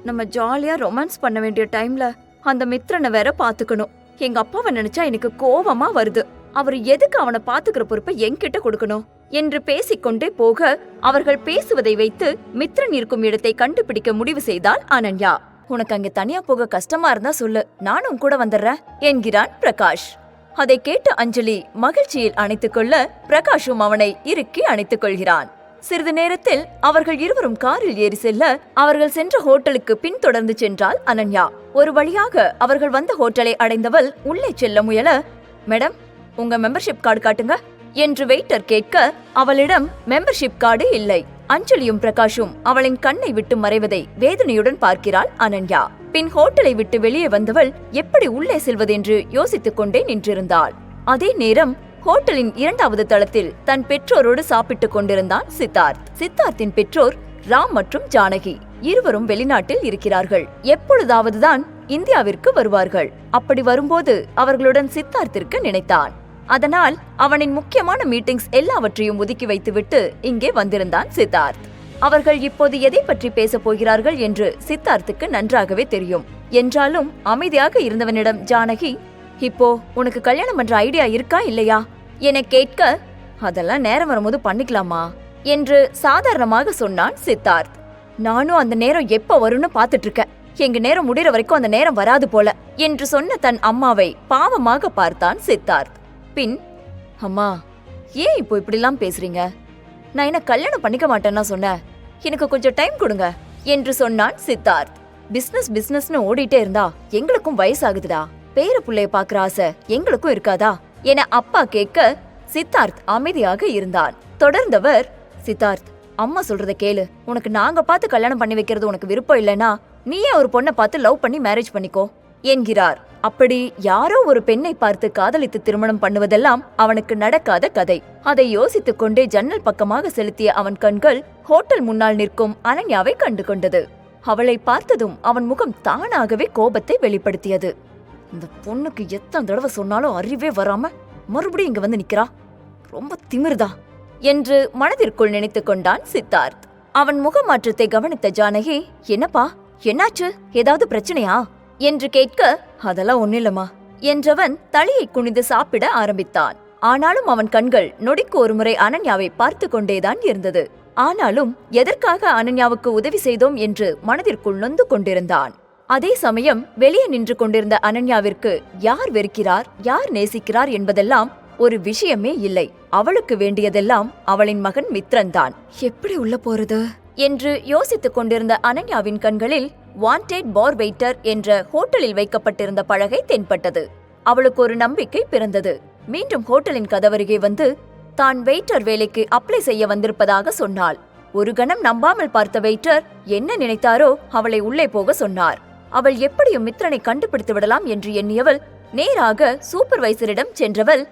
நம்ம ஜாலியா ரொமான்ஸ் பண்ண வேண்டிய டைம்ல அந்த மித்ரனை வேற பாத்துக்கணும். எங்க அப்பாவை நினைச்சா எனக்கு கோவமா வருது. அவர் எதுக்கு அவனை பாத்துக்கிற பொறுப்பை என்கிட்ட கொடுக்கணும் என்று பேசிக்கொண்டே போக, அவர்கள் பேசுவதை வைத்து மித்ரன் இருக்கும் இடத்தை கண்டுபிடிக்க முடிவு செய்தாள் அனன்யா. உனக்கு அங்கே தனியா போக கஷ்டமா இருந்தா சொல்லு, நானும் கூட வந்துடுறேன் என்கிறான் பிரகாஷ். அதை கேட்டு அஞ்சலி மகிழ்ச்சியில் அணைத்துக் கொள்ள, பிரகாஷும் அவனை இறுக்கி அணைத்துக் கொள்கிறான். சிறிது நேரத்தில் அவர்கள் இருவரும் காரில் ஏறி செல்ல, அவர்கள் சென்ற ஹோட்டலுக்கு பின்தொடர்ந்து சென்றாள் அனன்யா. ஒரு வழியாக அவர்கள் வந்த ஹோட்டலை அடைந்தவள் உள்ளே செல்ல முயல, மேடம், உங்க மெம்பர்ஷிப் கார்டு காட்டுங்க என்று வெயிட்டர் கேட்க, அவளிடம் மெம்பர்ஷிப் கார்டு இல்லை. அஞ்சலியும் பிரகாஷும் அவளின் கண்ணை விட்டு மறைவதை வேதனையுடன் பார்க்கிறாள் அனன்யா. பின் ஹோட்டலை விட்டு வெளியே வந்தவள் எப்படி உள்ளே செல்வதென்று யோசித்துக் கொண்டே நின்றிருந்தாள். அதே நேரம் ஹோட்டலின் 2வது தளத்தில் தன் பெற்றோரோடு சாப்பிட்டுக் கொண்டிருந்தான் சித்தார்த். சித்தார்த்தின் பெற்றோர் ராம் மற்றும் ஜானகி இருவரும் வெளிநாட்டில் இருக்கிறார்கள். எப்பொழுதாவதுதான் இந்தியாவிற்கு வருவார்கள். அப்படி வரும்போது அவர்களுடன் சித்தார்த்திற்கு நினைத்தான். அதனால் அவனின் முக்கியமான மீட்டிங்ஸ் எல்லாவற்றையும் ஒதுக்கி வைத்துவிட்டு இங்கே வந்திருந்தான் சித்தார்த். அவர்கள் இப்போது எதை பற்றி பேசப் போகிறார்கள் என்று சித்தார்த்துக்கு நன்றாகவே தெரியும். என்றாலும் அமைதியாக இருந்தவனிடம் ஜானகி, இப்போ உனக்கு கல்யாணம் பண்ற ஐடியா இருக்கா இல்லையா என கேட்க, அதெல்லாம் நேரம் வரும்போது பண்ணிக்கலாமா என்று சாதாரணமாக சொன்னான் சித்தார்த். நானும் அந்த நேரம் எப்ப வரும்னு பாத்துட்டு இருக்கேன். எங்க நேரம் முடிகிற வரைக்கும் அந்த நேரம் வராது போல என்று சொன்ன தன் அம்மாவை பாவமாக பார்த்தான் சித்தார்த். பின், அம்மா, ஏன் இப்போ இப்படிலாம் பேசுறீங்க? நான் என்ன கல்யாணம் பண்ணிக்க மாட்டேன்னா சொன்னேன். எனக்கு கொஞ்சம் டைம் கொடுங்க என்று சொன்னான் சித்தார்த். பிசினஸ்னு ஓடிட்டே இருந்தா எங்களுக்கும் வயசாகுதுடா. பேர புள்ளைய பாக்குற ஆசை எங்களுக்கும் இருக்காதா என அப்பா கேட்க, சித்தார்த் அமைதியாக இருந்தான். தொடர்ந்தவர், சித்தார்த், அம்மா சொல்றத கேளு. உனக்கு நாங்க பார்த்து கல்யாணம் பண்ணி வைக்கிறது உனக்கு விருப்பம் இல்லைன்னா நீயே ஒரு பொண்ணை பார்த்து லவ் பண்ணி மேரேஜ் பண்ணிக்கோ என்கிறார். அப்படி யாரோ ஒரு பெண்ணை பார்த்து காதலித்து திருமணம் பண்ணுவதெல்லாம் அவனுக்கு நடக்காத கதை. அதை யோசித்துக் கொண்டே ஜன்னல் பக்கமாக செலுத்திய அவன் கண்கள் ஹோட்டல் முன்னால் நிற்கும் அனன்யாவை கண்டு கொண்டது. அவளை பார்த்ததும் அவன் முகம் தானாகவே கோபத்தை வெளிப்படுத்தியது. இந்த பொண்ணுக்கு எத்தனை தடவை சொன்னாலும் அறிவே வராம மறுபடியும் இங்க வந்து நிக்கிறா, ரொம்ப திமிர்தா என்று மனதிற்குள் நினைத்துக் கொண்டான் சித்தார்த். அவன் முகமாற்றத்தை கவனித்த ஜானகி, என்னப்பா, என்னாச்சு, ஏதாவது பிரச்சனையா என்று கேட்க, அதெல்லாம் ஒன்னில்லமா என்றவன் தலையை குனிந்து சாப்பிட ஆரம்பித்தான். ஆனாலும் அவன் கண்கள் நொடிக்கு ஒருமுறை அனன்யாவை பார்த்து கொண்டேதான் இருந்தது. ஆனாலும் எதற்காக அனன்யாவுக்கு உதவி செய்தோம் என்று மனதிற்குள் நொந்து கொண்டிருந்தான். அதே சமயம் வெளியே நின்று கொண்டிருந்த அனன்யாவிற்கு யார் வெறுக்கிறார், யார் நேசிக்கிறார் என்பதெல்லாம் ஒரு விஷயமே இல்லை. அவளுக்கு வேண்டியதெல்லாம் அவளின் மகன் மித்ரன் தான். எப்படி உள்ள போறது என்று யோசித்துக் கொண்டிருந்த அனன்யாவின் கண்களில் வாண்டட் பார் வெயிட்டர் என்ற ஹோட்டலில் வைக்கப்பட்டிருந்த பலகை தென்பட்டது. அவளுக்கு ஒரு நம்பிக்கை பிறந்தது. மீண்டும் ஹோட்டலின் கதவருகே வந்து தான் வெயிட்டர் வேலைக்கு அப்ளை செய்ய வந்திருப்பதாக சொன்னாள். ஒரு கணம் நம்பாமல் பார்த்த வெயிட்டர் என்ன நினைத்தாரோ அவளை உள்ளே போக சொன்னார். அவள் எப்படியும் மித்ரனை கண்டுபிடித்து விடலாம் என்று எண்ணியவள் நேராக சூப்பர்வைசரிடம் சென்றவள்,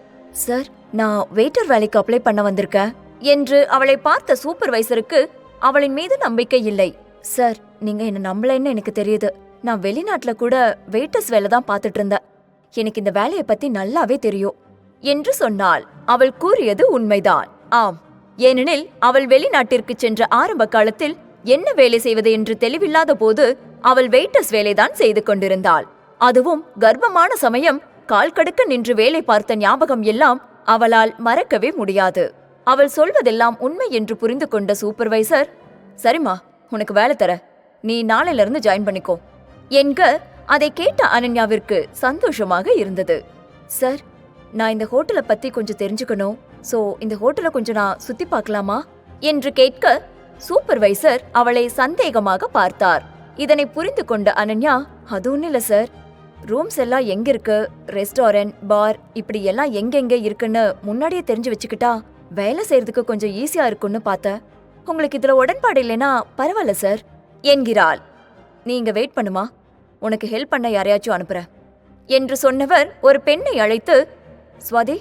சார், நான் வெயிட்டர் வேலைக்கு அப்ளை பண்ண வந்திருக்கேன் என்று அவளை பார்த்த சூப்பர்வைசருக்கு அவளின் மீது நம்பிக்கை இல்லை. சார், நீங்க என்ன நம்பலன்னு எனக்கு தெரியுது. நான் வெளிநாட்டுல கூட வெயிட்டர்ஸ் வேலை தான் பார்த்துட்டு இருந்தேன். எனக்கு இந்த வேலையை பத்தி நல்லாவே தெரியும் என்று சொன்னாள். அவள் கூறியது உண்மைதான். ஆம், ஏனெனில் அவள் வெளிநாட்டிற்கு சென்ற ஆரம்ப காலத்தில் என்ன வேலை செய்வது என்று தெளிவில்லாத போது அவள் வெயிட்டர்ஸ் வேலைதான் செய்து கொண்டிருந்தாள். அதுவும் கர்ப்பமான சமயம் கால் கடுக்க நின்று வேலை பார்த்த ஞாபகம் எல்லாம் அவளால் மறக்கவே முடியாது. அவள் சொல்வதெல்லாம் உண்மை என்று புரிந்து கொண்ட சூப்பர்வைசர், சரிம்மா, உனக்கு வேலை தர, நீ நாளையில இருந்து ஜாயின் பண்ணிக்கோ என்க. அதை கேட்ட அனன்யாவிற்கு சந்தோஷமாக இருந்தது. சார், நான் இந்த ஹோட்டலை பத்தி கொஞ்சம் தெரிஞ்சுக்கணும். சோ இந்த ஹோட்டலை கொஞ்சம் நான் சுத்தி பார்க்கலாமா என்று கேட்க சூப்பர்வைசர் அவளை சந்தேகமாக பார்த்தார். இதனை புரிந்து கொண்ட அனன்யா, அது ஒன்னும் இல்ல சார், ரூம்ஸ் எல்லாம் எங்க இருக்கு, ரெஸ்டாரண்ட், பார் இப்படி எல்லாம் எங்கெங்க இருக்குன்னு முன்னாடியே தெரிஞ்சு வச்சுக்கிட்டா வேலை செய்யறதுக்கு கொஞ்சம் ஈஸியா இருக்கும்னு பார்த்தேன். உங்களுக்கு இதுல உடன்பாடு இல்லைன்னா பரவாயில்ல சார் என்கிறாள். நீங்க வெயிட் பண்ணுமா, உனக்கு ஹெல்ப் பண்ண யாரையாச்சும் அனுப்புறேன் என்று சொன்னவர் ஒரு பெண்ணை அழைத்து, ஸ்வாதி,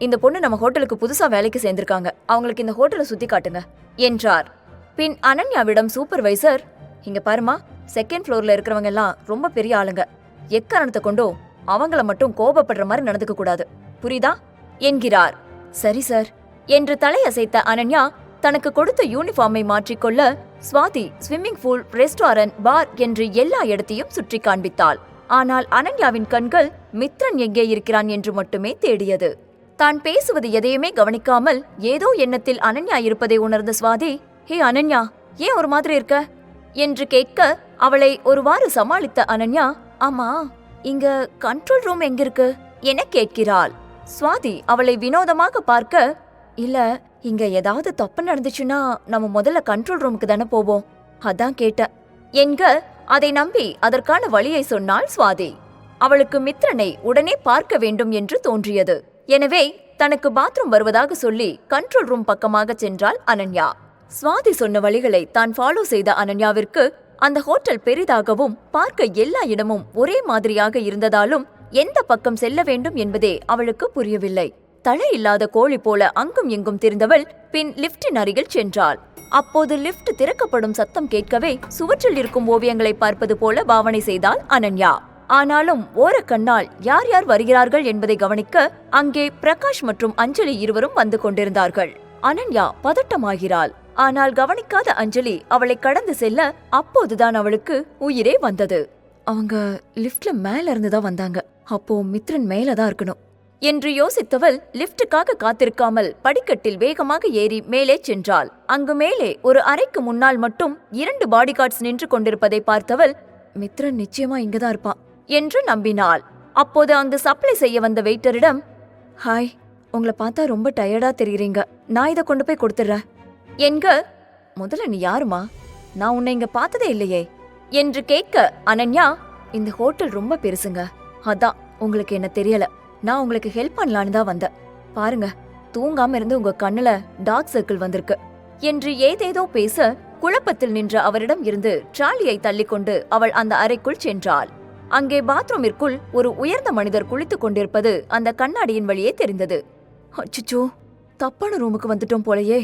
இந்த பொண்ணு நம்ம ஹோட்டலுக்கு புதுசா வேலைக்கு சேர்ந்திருக்காங்க, அவங்களுக்கு இந்த ஹோட்டலை சுத்தி காட்டுங்க என்றார். பின் அனன்யாவிடம் சூப்பர்வைசர், இங்க பாருமா, செகண்ட் ஃப்ளோர்ல இருக்கிறவங்க எல்லாம் ரொம்ப பெரிய ஆளுங்க, எக்காரணத்தை கொண்டோ அவங்கள மட்டும் கோபப்படுற மாதிரி நடந்துக்க கூடாது, புரியுதா என்கிறார். சரி சார் என்று தலையசைத்த அனன்யா தனக்கு கொடுத்த யூனிஃபார்மை மாற்றிக்கொள்ள ஸ்வாதி ஸ்விம்மிங் பூல், ரெஸ்டாரண்ட், பார் என்று எல்லா இடத்தையும் சுற்றி காண்பித்தாள். ஆனால் அனன்யாவின் கண்கள் மித்ரன் எங்கே இருக்கிறான் என்று மட்டுமே தேடியது. தான் பேசுவது எதையுமே கவனிக்காமல் ஏதோ எண்ணத்தில் அனன்யா இருப்பதை உணர்ந்த ஸ்வாதி, ஹே அனன்யா, ஏன் ஒரு மாதிரி இருக்க என்று கேட்க அவளை ஒருவாறு சமாளித்த அனன்யா, ஆமா, இங்க கண்ட்ரோல் ரூம் எங்க இருக்கு என கேட்கிறாள். ஸ்வாதி அவளை வினோதமாக பார்க்க, இல்ல, இங்க ஏதாவது தப்பு நடந்துச்சுன்னா நம்ம முதல்ல கண்ட்ரோல் ரூமுக்கு தானே போவோம், அதான் கேட்ட என்க. அதை நம்பி அதற்கான வழியை சொன்னாள் ஸ்வாதி. அவளுக்கு மித்ரனை உடனே பார்க்க வேண்டும் என்று தோன்றியது. எனவே தனக்கு பாத்ரூம் வருவதாக சொல்லி கண்ட்ரோல் ரூம் பக்கமாக சென்றாள் அனன்யா. ஸ்வாதி சொன்ன வழிகளை தான் ஃபாலோ செய்த அனன்யாவிற்கு அந்த ஹோட்டல் பெரிதாகவும் பார்க்க எல்லா இடமும் ஒரே மாதிரியாக இருந்ததாலும் எந்த பக்கம் செல்ல வேண்டும் என்பதே அவளுக்கு புரியவில்லை. தலை இல்லாத கோழி போல அங்கும் எங்கும் திரிந்தவள் பின் லிப்டின் அருகில் சென்றாள். அப்போது லிப்ட் திறக்கப்படும் சத்தம் கேட்கவே சுவற்றில் இருக்கும் ஓவியங்களை பார்ப்பது போல பாவனை செய்தாள் அனன்யா. ஆனாலும் ஓரக்கண்ணால் யார் யார் வருகிறார்கள் என்பதை கவனிக்க அங்கே பிரகாஷ் மற்றும் அஞ்சலி இருவரும் வந்து கொண்டிருந்தார்கள். அனன்யா பதட்டமாகிறாள். ஆனால் கவனிக்காத அஞ்சலி அவளை கடந்து செல்ல அப்போதுதான் அவளுக்கு உயிரே வந்தது. அவங்க லிப்ட்ல மேல இருந்துதான் வந்தாங்க, அப்போ மித்ரன் மேலதான் இருக்கணும் என்று யோசித்தவள் லிப்டுக்காக காத்திருக்காமல் படிக்கட்டில் வேகமாக ஏறி மேலே சென்றாள். அங்கு மேலே ஒரு அறைக்கு முன்னால் மட்டும் 2 பாடிகார்ட்ஸ் நின்று கொண்டிருப்பதை பார்த்தவள், மித்ரன் நிச்சயமா இங்கதான் இருப்பான் என்று நம்பினாள். அப்போது அங்கு சப்ளை செய்ய வந்த வெயிட்டரிடம், ஹாய், உங்களை பார்த்தா ரொம்ப டயர்டா தெரியுறீங்க, நான் இதை கொண்டு போய் கொடுத்துட்றேன் என்க. முதல்ல நீ யாருமா, நான் உன்னை இங்க பார்த்ததே இல்லையே என்று கேட்க அனன்யா, இந்த ஹோட்டல் ரொம்ப பெருசுங்க, அதான் உங்களுக்கு என்ன தெரியல, நான் உங்களுக்கு ஹெல்ப் பண்ணலான்னு தான் வந்தேன், பாருங்க, தூங்காம இருந்து உங்க கண்ணுல டார்க் சர்க்கிள் வந்திருக்கு என்று ஏதேதோ பேச குழப்பத்தில் நின்ற அவரிடம் இருந்து ட்ராலியை தள்ளிக்கொண்டு அவள் அந்த அறைக்குள் சென்றாள். அங்கே பாத்ரூமிற்குள் ஒரு உயர்ந்த மனிதர் குளித்துக் கொண்டிருப்பது அந்த கண்ணாடியின் வழியே தெரிந்தது. அச்சச்சோ, தப்பான ரூமுக்கு வந்துட்டோம் போலயே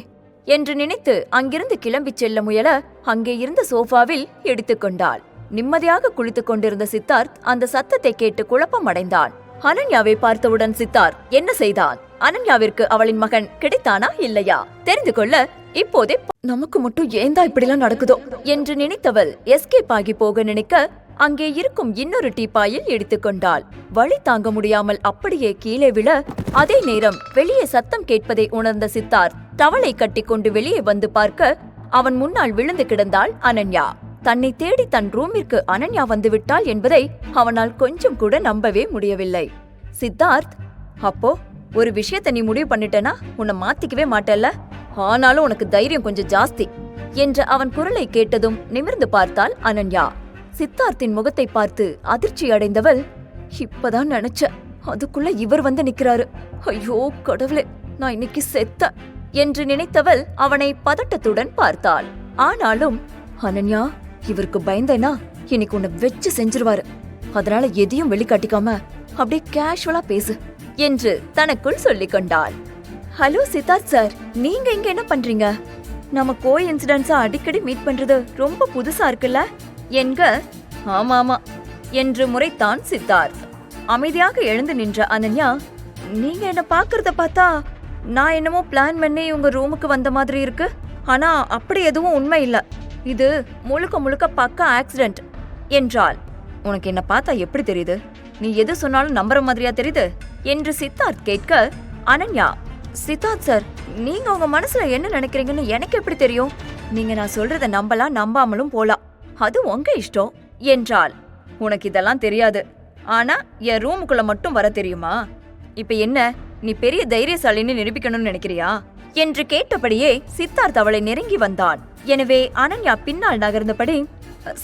என்று நினைத்து அங்கிருந்து கிளம்பிச் செல்ல முயல அங்கே இருந்த சோஃபாவில் எடுத்துக்கொண்டாள். நிம்மதியாக குளித்துக் கொண்டிருந்த சித்தார்த் அந்த சத்தத்தை கேட்டு குழப்பம் அடைந்தான். அனன்யாவை பார்த்தவுடன் சித்தார்த் என்ன செய்தான்? அனன்யாவிற்கு அவளின் மகன் கிடைத்தானா இல்லையா தெரிந்து கொள்ள இப்போதே நமக்கு மட்டும் ஏந்தா இப்படிலாம் நடக்குதோ என்று நினைத்தவள் எஸ்கேப் ஆகி போக நினைக்க அங்கே இருக்கும் இன்னொரு டீப்பாயில் எடுத்துக்கொண்டாள். வழி தாங்க முடியாமல் அப்படியே கீழே விழ அதே நேரம் வெளியே சத்தம் கேட்பதை உணர்ந்த சித்தார்த் டவலை கட்டிக்கொண்டு வெளியே வந்து பார்க்க அவன் முன்னால் விழுந்து கிடந்தாள் அனன்யா. தன்னை தேடி தன் ரூமிற்கு அனன்யா வந்துவிட்டாள் என்பதை அவனால் கொஞ்சம் கூட நம்பவே முடியவில்லை. சித்தார்த், அப்போ ஒரு விஷயத்தை நீ முடிவு பண்ணிட்டனா உன்னை மாத்திக்கவே மாட்டல்ல, ஆனாலும் உனக்கு தைரியம் கொஞ்சம் ஜாஸ்தி என்ற அவன் குரலை கேட்டதும் நிமிர்ந்து பார்த்தாள் அனன்யா. சித்தார்த்தின் முகத்தை பார்த்து அதிர்ச்சி அடைந்தவள், இப்பதான் நினைச்ச அதுக்குள்ள இவர் வந்து நிக்கிறாரு. ஐயோ கடவுளே, நான் இன்னைக்கு செத்த என்று நினைத்தவள் அவனை பதட்டத்துடன் பார்த்தாள். ஆனாலும் அனன்யா, இவருக்கு பயந்தேனா இன்னைக்கு உன்னை வச்சு செஞ்சிருவாரு. அதனால எதையும் வெளிக்காட்டிக்காம அப்படியே கேஷுவலா பேசு என்று தனக்குள் சொல்லிக் கொண்டாள். ஹலோ சித்தார்த் சார், நீங்க இங்க என்ன பண்றீங்க? நம்ம கோ இன்சிடென்ட்ஸா அடிக்கடி மீட் பண்றது ரொம்ப புதுசா இருக்குல்ல என்க. ஆமா ஆமா என்று முறைத்தான் சித்தார்த். அமைதியாக எழுந்து நின்ற அனன்யா, நீங்க என்ன பாக்குறத பார்த்தா நான் என்னமோ பிளான் பண்ணி உங்க ரூமுக்கு வந்த மாதிரி இருக்கு. ஆனா அப்படி எதுவும் உண்மை இல்ல. இது முழுக்க முழுக்க பக்கா ஆக்சிடென்ட் என்றாள். உனக்கு என்ன பார்த்தா எப்படி தெரியுது? நீ எது சொன்னாலும் நம்புற மாதிரியா தெரியுது என்று சித்தார்த் கேட்க, அனன்யா, சித்தார்த் சார், நீங்க உங்க மனசுல என்ன நினைக்கிறீங்கன்னு எனக்கு எப்படி தெரியும்? நீங்க நான் சொல்றத நம்பலாம், நம்பாமலும் போலாம், அது உங்க இஷ்டம் என்றாள். உனக்கு இதெல்லாம் தெரியாது, ஆனா என் ரூமுக்குள்ள மட்டும் வர தெரியுமா? இப்ப என்ன, நீ பெரிய தைரியசாலின்னு நிரூபிக்கணும்னு நினைக்கிறியா என்று கேட்டபடியே சித்தார்த் அவளை நெருங்கி வந்தான். எனவே அனன்யா பின்னால் நகர்ந்தபடி,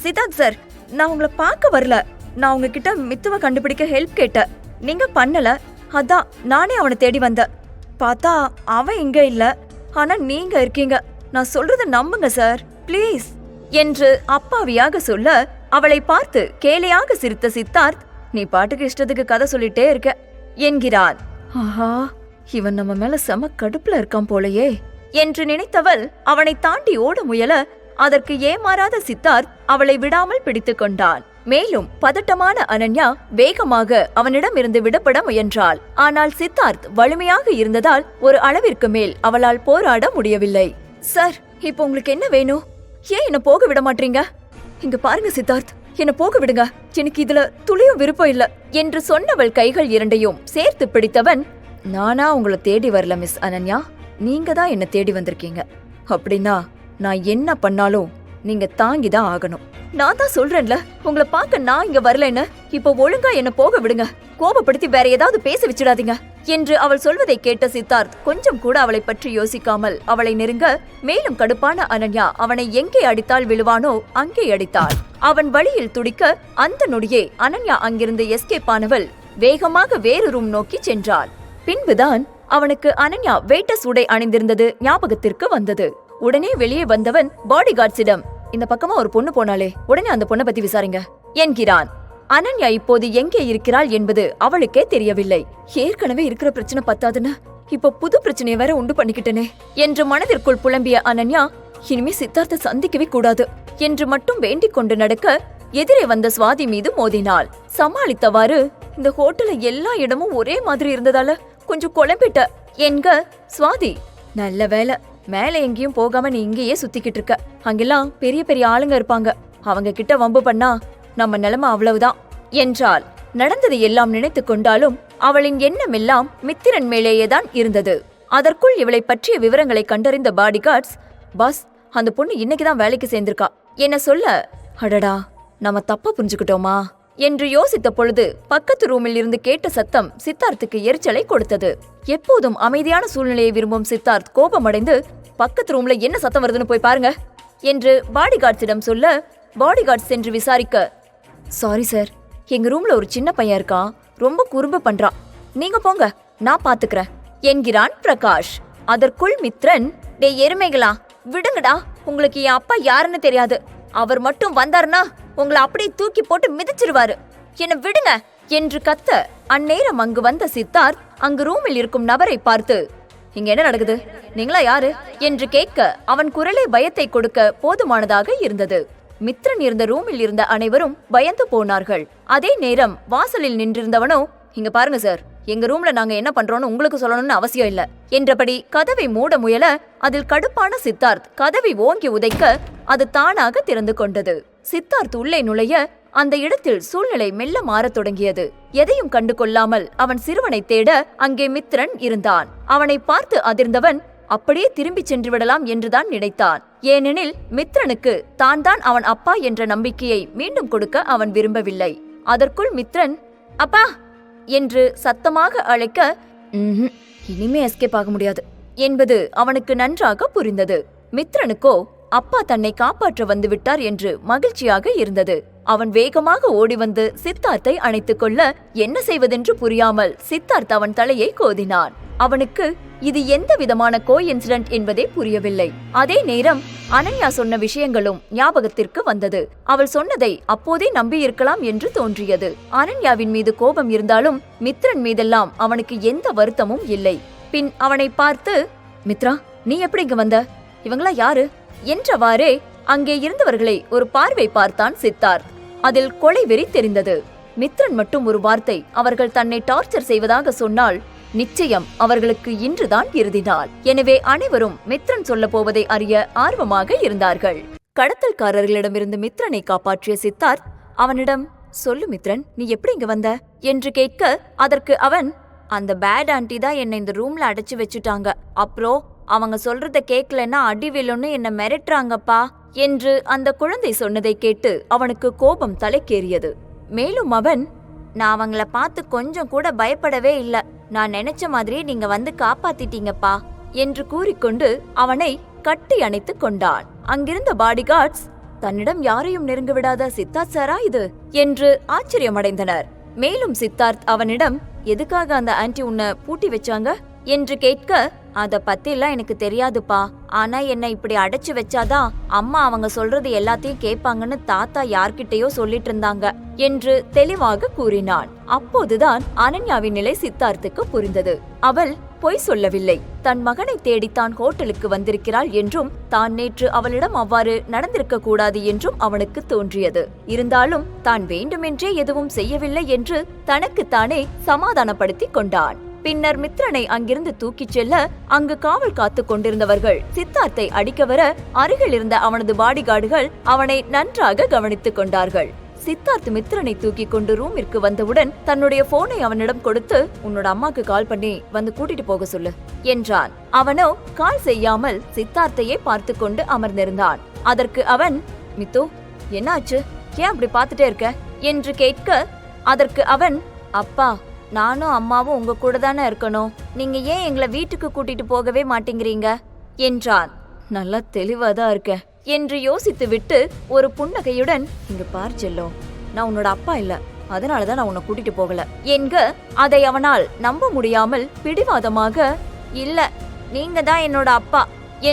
சித்தார்த் சார், நான் உங்களை பார்க்க வரல. நான் உங்ககிட்ட மித்துவ கண்டுபிடிக்க ஹெல்ப் கேட்டேன், நீங்க பண்ணல. அதான் நானே அவனை தேடி வந்தேன். பார்த்தா அவன் இங்க இல்ல, ஆனா நீங்க இருக்கீங்க. நான் சொல்றத நம்புங்க சார், ப்ளீஸ் என்று அப்பாவியாக சொல்ல, அவளை பார்த்து கேலியாக சிரித்த சித்தார்த், நீ பாட்டுக்கு இஷ்டத்துக்கு கதை சொல்லிட்டே இருக்க என்கிறான். ஆஹா, இவன் நம்ம மேல செம கடுப்புல இருக்கான் போலயே என்று நினைத்தவள் அவனை தாண்டி ஓட முயல, அதற்கு ஏமாறாத சித்தார்த் அவளை விடாமல் பிடித்துக் கொண்டான். மேலும் பதட்டமான அனன்யா வேகமாக அவனிடமிருந்து விடப்பட முயன்றாள். ஆனால் சித்தார்த் வலிமையாக இருந்ததால் ஒரு அளவிற்கு மேல் அவளால் போராட முடியவில்லை. சார், இப்போ உங்களுக்கு என்ன வேணும்? ஏன் என்ன போக விட மாட்டீங்க? இங்க பாருங்க சித்தார்த், என்ன போக விடுங்க, எனக்கு இதுல துளியும் விருப்பம் இல்ல என்று சொன்னவள் கைகள் இரண்டையும் சேர்த்து பிடித்தவன், நானா உங்களை தேடி வரல மிஸ் அனன்யா, நீங்க தான் என்ன தேடி வந்திருக்கீங்க. அப்படின்னா நான் என்ன பண்ணாலும் நீங்க தாங்கிதான் ஆகணும். நான் தான் சொல்றேன்ல, உங்களை பார்க்க நான் இங்க வரலன்னு. இப்ப ஒழுங்கா என்ன போக விடுங்க, கோபப்படுத்தி வேற ஏதாவது பேச வச்சிடாதீங்க என்று அவள் சொல்வதை கேட்ட சித்தார்த் கொஞ்சம் கூட அவளை பற்றி யோசிக்காமல் அவளை நெருங்க, மேலும் கடுப்பான அனன்யா அவனை எங்கே அடித்தால் விழுவானோ அங்கே அடித்தாள். அவன் வழியில் துடிக்க அந்த நொடியே அனன்யா அங்கிருந்து எஸ்கேப் ஆனவள் வேகமாக வேறு ரூம் நோக்கி சென்றாள். பின்புதான் அவனுக்கு அனன்யா வெயிட்டர்ஸ் உடை அணிந்திருந்தது ஞாபகத்திற்கு வந்தது. உடனே வெளியே வந்தவன் பாடி கார்ட்ஸிடம், இந்த பக்கமா ஒரு பொண்ணு போனாலே, உடனே அந்த பொண்ணை பத்தி விசாரிங்க என்கிறான். அனன்யா இப்போது எங்கே இருக்கிறாள் என்பது அவளுக்கே தெரியவில்லை. ஏற்கனவே இருக்கிற பிரச்சனை பத்தாதுன்னு இப்ப புது பிரச்சனையை வேற உண்டு பண்ணிக்கிட்டனே என்று மனதிற்குள் புலம்பிய அனன்யா, இனிமே சித்தார்த்த சந்திக்கவே கூடாது என்று மட்டும் வேண்டிக் கொண்டு நடக்க, எதிரே வந்த சுவாதி மீது மோதினாள். சமாளித்தவாறு, இந்த ஹோட்டல்ல எல்லா இடமும் ஒரே மாதிரி இருந்ததால கொஞ்சம் குழம்பிட்ட என்க. சுவாதி, நல்ல வேலை, மேல எங்கேயும் போகாம நீ இங்கேயே சுத்திக்கிட்டு இருக்க. அங்கெல்லாம் பெரிய பெரிய ஆளுங்க இருப்பாங்க, அவங்க கிட்ட வம்பு பண்ணா நம்ம நிலைமை அவ்வளவுதான் என்றாள். நடந்தது எல்லாம் நினைத்து கொண்டாலும் அவளின் எண்ணம் எல்லாம் மித்திரன் மேலேயேதான் இருந்தது. அதற்குள் இவளை பற்றிய விவரங்களை கண்டறிந்த பாடிகார்ட்ஸ், பாஸ், அந்த பொண்ணு இன்னைக்குதான் வேலைக்கு சேர்ந்திருக்கா என்ன சொல்ல, அடடா, நம்ம தப்பா புரிஞ்சுக்கிட்டோமா என்று யோசித்த பொழுது பக்கத்து ரூமில் இருந்து கேட்ட சத்தம் சித்தார்த்துக்கு எரிச்சலை கொடுத்தது. எப்போதும் அமைதியான சூழ்நிலையை விரும்பும் சித்தார்த் கோபமடைந்து, பக்கத்து ரூம்ல என்ன சத்தம் வருதுன்னு போய் பாருங்க என்று பாடிகார்ட்ஸிடம் சொல்ல, பாடிகார்ட்ஸ் சென்று விசாரிக்க, சாரி சார், எங்க ரூம்ல ஒரு சின்ன பையன் இருக்கான், ரொம்ப குறும்பு பண்றான், நீங்க போங்க, நான் பாத்துக்கிறேன் என்கிறான் பிரகாஷ். அதற்குள் மித்ரன், டே எருமைகளா, விடுங்கடா, உங்களுக்கு என் அப்பா யாருன்னு தெரியாது, அவர் மட்டும் வந்தாருன்னா உங்களை அப்படியே தூக்கி போட்டு மிதிச்சிருவாரு, என்ன விடுங்க என்று கத்த, அந்நேரம் அங்கு வந்த சித்தார்த் அங்கு ரூமில் இருக்கும் நபரை பார்த்து, இங்க என்ன நடக்குது, நீங்களா யாரு என்று கேட்க, அவன் குரலே பயத்தை கொடுக்க போதுமானதாக இருந்தது. மித்ரன் இருந்த ரூமில் இருந்த அனைவரும் பயந்து போனார்கள். அதே நேரம் வாசலில் நின்றிருந்தவனோ, இங்க பாருங்க சார், எங்க ரூம்ல நாங்க என்ன பண்றோம்னு உங்களுக்கு சொல்லணும்னு அவசியம் இல்ல என்றபடி கதவை மூட முயல, அதில் கடுப்பான சித்தார்த் கதவை ஓங்கி உதைக்க அது தானாக திறந்து கொண்டது. சித்தார்த் உள்ளே நுழைய அந்த இடத்தில் சூழ்நிலை மெல்ல மாறத் தொடங்கியது. எதையும் கண்டு கொள்ளாமல் அவன் சிறுவனை தேட அங்கே மித்ரன் இருந்தான். அவனை பார்த்து அதிர்ந்தவன் அப்படியே திரும்பி சென்று விடலாம் என்றுதான் நினைத்தான். ஏனெனில் மித்ரனுக்கு தான் தான் அவன் அப்பா என்ற நம்பிக்கையை மீண்டும் கொடுக்க அவன் விரும்பவில்லை. அதற்குள் மித்ரன், அப்பா என்று சத்தமாக அழைக்க, இனிமே எஸ்கேப் ஆக முடியாது என்பது அவனுக்கு நன்றாக புரிந்தது. மித்ரனுக்கோ அப்பா தன்னை காப்பாற்ற வந்து விட்டார் என்று மகிழ்ச்சியாக இருந்தது. அவன் வேகமாக ஓடி வந்து சித்தார்த்தை அணைத்துக் கொள்ள என்ன செய்வதென்று புரியாமல் சித்தார்த் அவன் தலையை கோதினான். அவனுக்கு இது எந்த விதமான கோஇன்சிடென்ட் என்பதே புரியவில்லை. அதே நேரம் அனன்யா சொன்ன விஷயங்களும் ஞாபகத்திற்கு வந்தது. அவள் சொன்னதை அப்போதே நம்பியிருக்கலாம் என்று தோன்றியது. அனன்யாவின் மீது கோபம் இருந்தாலும் மித்ரன் மீதெல்லாம் அவனுக்கு எந்த வருத்தமும் இல்லை. பின் அவனை பார்த்து, மித்ரா, நீ எப்படி இங்க வந்த? இவங்களா யாரு என்றவாறே அங்கே இருந்தவர்களை ஒரு பார்வை பார்த்தான் சித்தார்த். அதில் கொலை வெறி தெரிந்தது. மித்ரன் மட்டும் ஒரு வார்த்தை அவர்கள் தன்னை டார்ச்சர் செய்வதாக சொன்னால் நிச்சயம் அவர்களுக்கு இன்றுதான் இறுதி நாள். எனவே அனைவரும் மித்ரன் சொல்ல போவதை அறிய ஆர்வமாக இருந்தார்கள். கடத்தல்காரர்களிடமிருந்து மித்ரனை காப்பாற்றிய சித்தார்த் அவனிடம், சொல்லு மித்ரன், நீ எப்படி இங்க வந்த என்று கேட்க, அதற்கு அவன், அந்த பேட் ஆண்டி தான் என்னை இந்த ரூம்ல அடைச்சு வச்சுட்டாங்க. அப்புறம் அவங்க சொல்றத கேட்கலன்னா அடிவிலுன்னு என்ன மிரட்டுறாங்கப்பா என்று அந்த குழந்தை சொன்னதை கேட்டு அவனுக்கு கோபம் தலைக்கேறியது. மேலும் அவன், நான் அவங்கள பார்த்து கொஞ்சம் கூட பயப்படவே இல்ல. நான் நினைச்ச மாதிரி நீங்க வந்து காப்பாத்திட்டீங்கப்பா என்று கூறிக்கொண்டு அவனை கட்டி அணைத்துக் கொண்டான். அங்கிருந்த பாடிகார்ட்ஸ், தன்னிடம் யாரையும் நெருங்க விடாத சித்தார்த் சாரா இது என்று ஆச்சரியமடைந்தனர். மேலும் சித்தார்த் அவனிடம், எதுக்காக அந்த ஆன்டி உன்னை பூட்டி வச்சாங்க என்று கேட்க, அத பத்தி எல்லாம் எனக்கு தெரியாதுப்பா. ஆனா என்ன இப்படி அடைச்சு வச்சாதான் அம்மா அவங்க சொல்றது எல்லாத்தையும் கேட்பாங்கன்னு தாத்தா யார்கிட்டயோ சொல்லிட்டு இருந்தாங்க என்று தெளிவாக கூறினான். அப்போதுதான் அனன்யாவின் நிலை சித்தார்த்துக்கு புரிந்தது. அவள் பொய் சொல்லவில்லை. தன் மகனை தேடி தான் ஹோட்டலுக்கு வந்திருக்கிறாள் என்றும் தான் நேற்று அவளிடம் அவ்வாறு நடந்திருக்க கூடாது என்றும் அவனுக்கு தோன்றியது. இருந்தாலும் தான் வேண்டுமென்றே எதுவும் செய்யவில்லை என்று தனக்குத்தானே சமாதானப்படுத்திக் கொண்டான். பின்னர் மித்ரனை அங்கிருந்து தூக்கிச் செல்ல அங்கு காவல் காத்து கொண்டிருந்தவர்கள் சித்தார்த்தை அடிக்க வர அருகில் இருந்த அவனது பாடிகார்டுகள் அவனை நன்றாக கவனித்துக் கொண்டார்கள். சித்தார்த் மித்ரனை தூக்கி கொண்டு ரூமிற்கு வந்தவுடன் தன்னுடைய போனை அவனிடம் கொடுத்து, உன்னோட அம்மாக்கு கால் பண்ணி வந்து கூட்டிட்டு போக சொல்லு என்றான். அவனோ கால் செய்யாமல் சித்தார்த்தையே பார்த்து கொண்டு அமர்ந்திருந்தான். அதற்கு அவன், மித்து, என்னாச்சு, ஏன் அப்படி பார்த்துட்டே இருக்க என்று கேட்க, அதற்கு அவன், அப்பா, நானும் அம்மாவும் உங்க கூட தானே இருக்கணும். நீங்க ஏன் எங்களை வீட்டுக்கு கூட்டிட்டு போகவே மாட்டேங்கிறீங்க என்றான். நல்லா தெளிவாதான் இருக்க என்று யோசித்து விட்டு ஒரு புன்னகையுடன், இங்க பார் செல்லம், நான் உன்னோட அப்பா இல்ல, அதனாலதான் நான் உன்னை கூட்டிட்டு போகல என்க அதை அவனால் நம்ப முடியாமல் பிடிவாதமாக, இல்ல, நீங்க தான் என்னோட அப்பா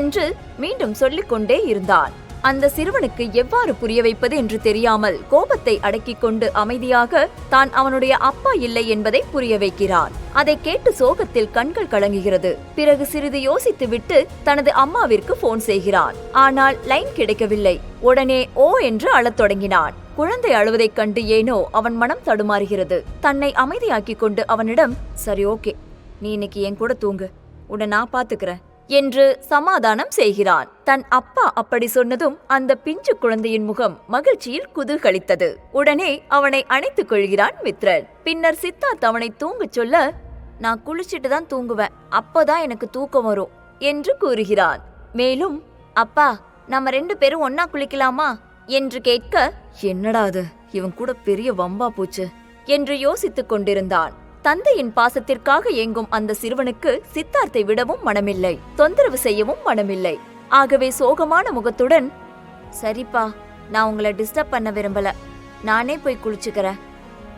என்று மீண்டும் சொல்லிக் கொண்டே இருந்தான். அந்த சிறுவனுக்கு எவ்வாறு புரிய வைப்பது என்று தெரியாமல் கோபத்தை அடக்கிக் கொண்டு அமைதியாக தான் அவனுடைய அப்பா இல்லை என்பதை புரிய வைக்கிறான். அதை கேட்டு சோகத்தில் கண்கள் கலங்குகிறது. பிறகு சிறிது யோசித்து விட்டு தனது அம்மாவிற்கு போன் செய்கிறான். ஆனால் லைன் கிடைக்கவில்லை. உடனே ஓ என்று அழத் தொடங்கினான். குழந்தை அழுவதைக் கண்டு ஏனோ அவன் மனம் தடுமாறுகிறது. தன்னை அமைதியாக்கிக் கொண்டு அவனிடம், சரி, ஓகே, நீ இன்னைக்கு என் கூட தூங்கு, உன்னை நான் பாத்துக்கிறேன் என்று சமாதானம் செய்கிறான். தன் அப்பா அப்படி சொன்னதும் அந்த பிஞ்சு குழந்தையின் முகம் மகிழ்ச்சியில் குதூகலித்தது. உடனே அவனை அணைத்துக் கொள்கிறான் மித்ரன். பின்னர் சித்தார்த் அவனை தூங்கச் சொல்ல, நான் குளிச்சிட்டு தான் தூங்குவேன், அப்போதான் எனக்கு தூக்கம் வரும் என்று கூறுகிறான். மேலும், அப்பா, நம்ம 2 பேரும் ஒன்னா குளிக்கலாமா என்று கேட்க, என்னடா அது, இவன் கூட பெரிய வம்பா போச்சு என்று யோசித்துக் கொண்டிருந்தான். தந்தையின் பாசத்திற்காக ஏங்கும் அந்த சிறுவனுக்கு சித்தார்த்தை விடவும் மனமில்லை, தொந்தரவு செய்யவும் மனமில்லை. ஆகவே சோகமான முகத்துடன், சரிப்பா, நான் உங்களை டிஸ்டர்ப் பண்ண விரும்பல, நானே போய் குளிச்சுக்கிறேன்,